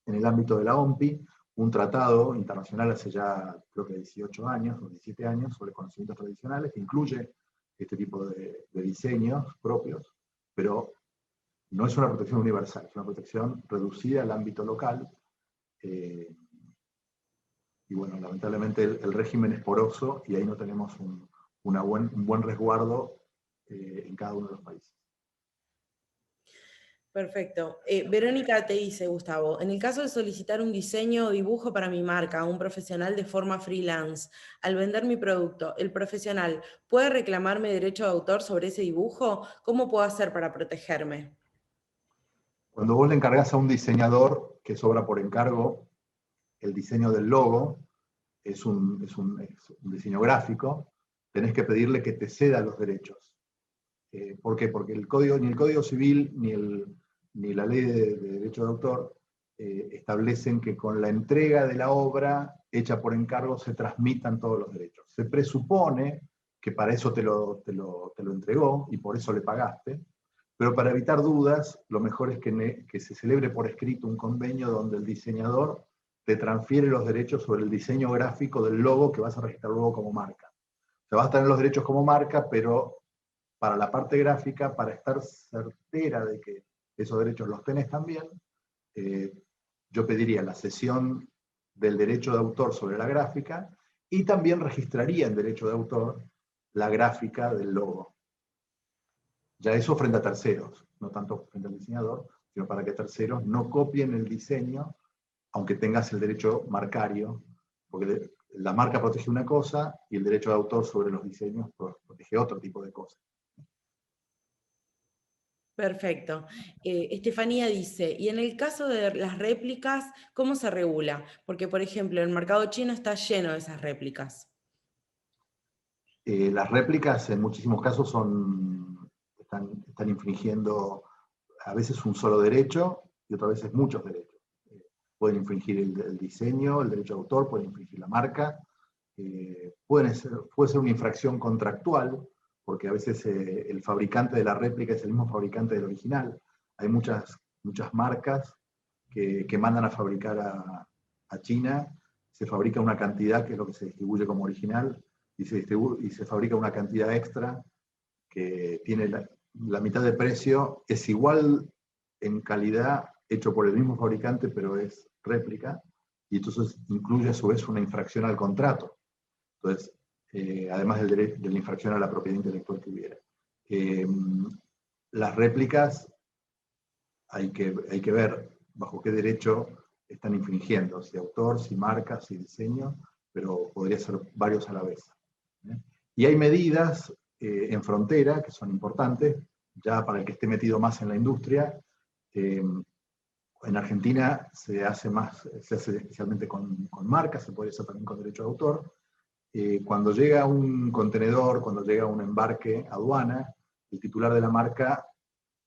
en el ámbito de la OMPI un tratado internacional hace ya creo que 18 años o 17 años sobre conocimientos tradicionales que incluye este tipo de diseños propios, pero no es una protección universal, es una protección reducida al ámbito local. Y bueno, lamentablemente el régimen es poroso y ahí no tenemos un buen resguardo en cada uno de los países. Perfecto. Verónica te dice, Gustavo, en el caso de solicitar un diseño o dibujo para mi marca a un profesional de forma freelance, al vender mi producto, ¿el profesional puede reclamarme derecho de autor sobre ese dibujo? ¿Cómo puedo hacer para protegerme? Cuando vos le encargás a un diseñador que es obra por encargo, el diseño del logo es un diseño gráfico, tenés que pedirle que te ceda los derechos. ¿Por qué? Porque ni el Código Civil ni la Ley de Derecho de Autor establecen que con la entrega de la obra hecha por encargo se transmitan todos los derechos. Se presupone que para eso te lo entregó y por eso le pagaste, pero para evitar dudas, lo mejor es que se celebre por escrito un convenio donde el diseñador te transfiere los derechos sobre el diseño gráfico del logo que vas a registrar luego como marca. O sea, vas a tener los derechos como marca, pero para la parte gráfica, para estar certera de que esos derechos los tenés también, yo pediría la cesión del derecho de autor sobre la gráfica y también registraría en derecho de autor la gráfica del logo. Ya eso frente a terceros, no tanto frente al diseñador, sino para que terceros no copien el diseño, aunque tengas el derecho marcario, porque la marca protege una cosa y el derecho de autor sobre los diseños protege otro tipo de cosas. Perfecto. Estefanía dice, y en el caso de las réplicas, ¿cómo se regula? Porque, por ejemplo, el mercado chino está lleno de esas réplicas. Las réplicas en muchísimos casos están infringiendo a veces un solo derecho y otras veces muchos derechos. Pueden infringir el diseño, el derecho de autor, pueden infringir la marca, puede ser una infracción contractual, porque a veces el fabricante de la réplica es el mismo fabricante del original. Hay muchas marcas que mandan a fabricar a China, se fabrica una cantidad que es lo que se distribuye como original, y se fabrica una cantidad extra que tiene la mitad de precio, es igual en calidad, hecho por el mismo fabricante, pero es réplica, y entonces incluye a su vez una infracción al contrato. Entonces, además de la infracción a la propiedad intelectual que hubiera. Las réplicas hay que ver bajo qué derecho están infringiendo, si autor, si marca, si diseño, pero podría ser varios a la vez. Y hay medidas en frontera que son importantes, ya para el que esté metido más en la industria. En Argentina se hace especialmente con marcas, se puede hacer también con derecho de autor. Cuando llega un contenedor, cuando llega un embarque a aduana, el titular de la marca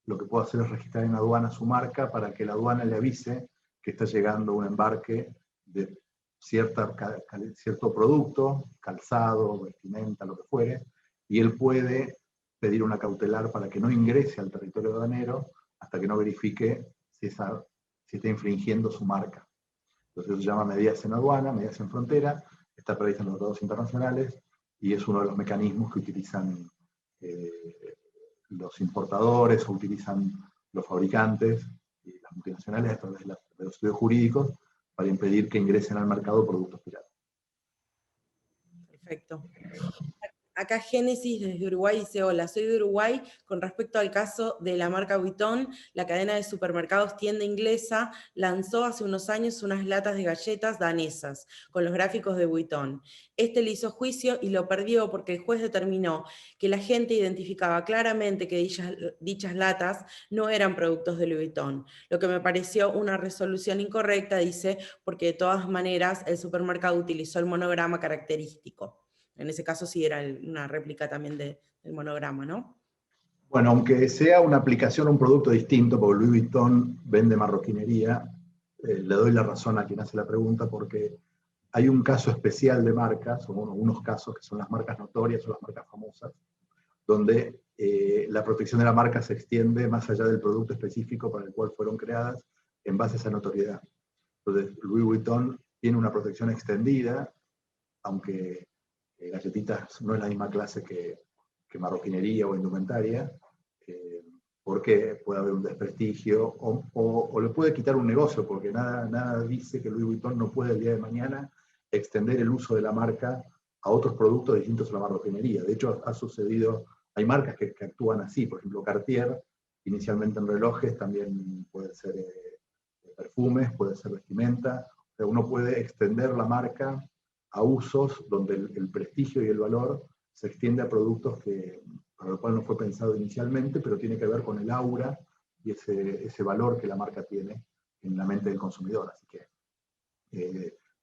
lo que puede hacer es registrar en aduana su marca para que la aduana le avise que está llegando un embarque de cierto producto, calzado, vestimenta, lo que fuere, y él puede pedir una cautelar para que no ingrese al territorio aduanero hasta que no verifique si está infringiendo su marca. Entonces eso se llama medidas en aduana, medidas en frontera, está previsto en los tratados internacionales y es uno de los mecanismos que utilizan los importadores o utilizan los fabricantes y las multinacionales a través de los estudios jurídicos para impedir que ingresen al mercado productos piratas. Perfecto. Acá Génesis desde Uruguay dice, hola, soy de Uruguay. Con respecto al caso de la marca Vuitton, la cadena de supermercados tienda inglesa lanzó hace unos años unas latas de galletas danesas con los gráficos de Vuitton. Este le hizo juicio y lo perdió porque el juez determinó que la gente identificaba claramente que dichas latas no eran productos de Louis Vuitton, lo que me pareció una resolución incorrecta, dice, porque de todas maneras el supermercado utilizó el monograma característico. En ese caso sí era una réplica también del monograma, ¿no? Bueno, aunque sea una aplicación, un producto distinto, porque Louis Vuitton vende marroquinería, le doy la razón a quien hace la pregunta, porque hay un caso especial de marcas, o unos casos que son las marcas notorias o las marcas famosas, donde la protección de la marca se extiende más allá del producto específico para el cual fueron creadas, en base a esa notoriedad. Entonces, Louis Vuitton tiene una protección extendida, aunque galletitas no es la misma clase que marroquinería o indumentaria, porque puede haber un desprestigio o le puede quitar un negocio, porque nada dice que Louis Vuitton no puede el día de mañana extender el uso de la marca a otros productos distintos a la marroquinería. De hecho, ha sucedido, hay marcas que actúan así, por ejemplo, Cartier, inicialmente en relojes, también puede ser perfumes, puede ser vestimenta. O sea, uno puede extender la marca a usos donde el prestigio y el valor se extiende a productos para lo cual no fue pensado inicialmente, pero tiene que ver con el aura y ese valor que la marca tiene en la mente del consumidor. Así que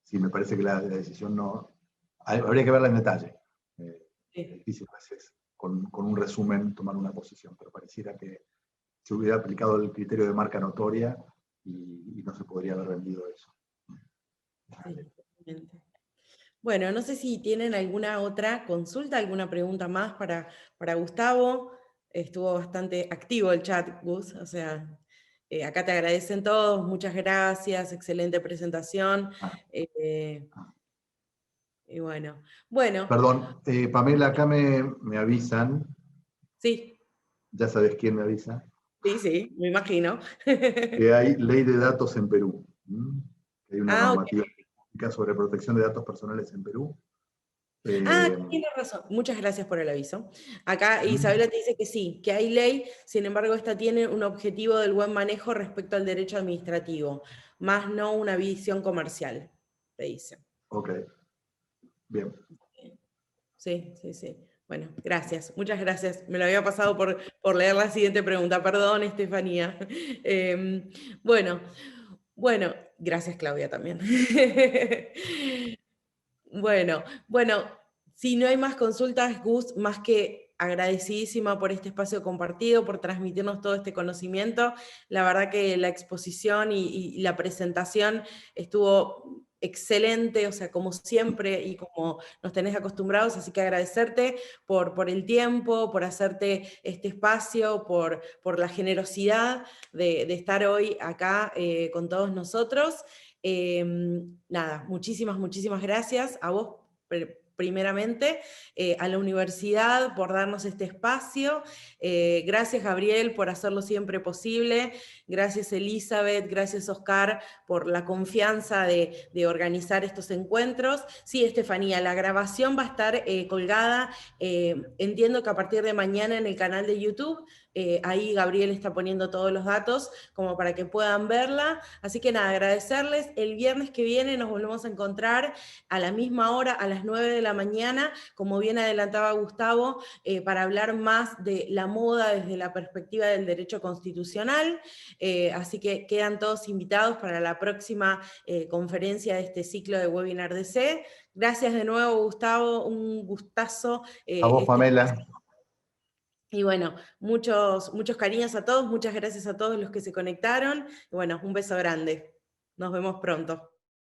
sí, me parece que la decisión no... Habría que verla en detalle. Es difícil a veces con un resumen tomar una posición, pero pareciera que se hubiera aplicado el criterio de marca notoria y no se podría haber vendido eso. Sí, bueno, no sé si tienen alguna otra consulta, alguna pregunta más para Gustavo. Estuvo bastante activo el chat, Gus, o sea, acá te agradecen todos, muchas gracias, excelente presentación. Y bueno. Perdón, Pamela, acá me avisan. Sí. Ya sabes quién me avisa. Sí, me imagino. Que hay ley de datos en Perú. Hay una normativa okay, sobre protección de datos personales en Perú. tiene razón. Muchas gracias por el aviso. Acá Isabela te dice que sí, que hay ley, sin embargo, esta tiene un objetivo del buen manejo respecto al derecho administrativo, más no una visión comercial, te dice. Ok, bien. Sí. Bueno, gracias, muchas gracias. Me lo había pasado por leer la siguiente pregunta. Perdón, Estefanía. Bueno, gracias, Claudia, también. Bueno, si no hay más consultas, Gus, más que agradecidísima por este espacio compartido, por transmitirnos todo este conocimiento. La verdad que la exposición y la presentación estuvo excelente, o sea, como siempre y como nos tenés acostumbrados, así que agradecerte por el tiempo, por hacerte este espacio, por la generosidad de estar hoy acá con todos nosotros. Nada, muchísimas gracias a vos primeramente, a la universidad por darnos este espacio. Gracias, Gabriel, por hacerlo siempre posible. Gracias, Elizabeth, gracias, Oscar, por la confianza de organizar estos encuentros. Sí, Estefanía, la grabación va a estar colgada, entiendo que a partir de mañana en el canal de YouTube. Ahí Gabriel está poniendo todos los datos como para que puedan verla. Así que nada, agradecerles. El viernes que viene nos volvemos a encontrar a la misma hora, a las 9 de la mañana, como bien adelantaba Gustavo, para hablar más de la moda desde la perspectiva del derecho constitucional. Así que quedan todos invitados para la próxima conferencia de este ciclo de Webinar DC. Gracias de nuevo, Gustavo, un gustazo. A vos, Pamela. Y bueno, muchos cariños a todos, muchas gracias a todos los que se conectaron. Y bueno, un beso grande. Nos vemos pronto.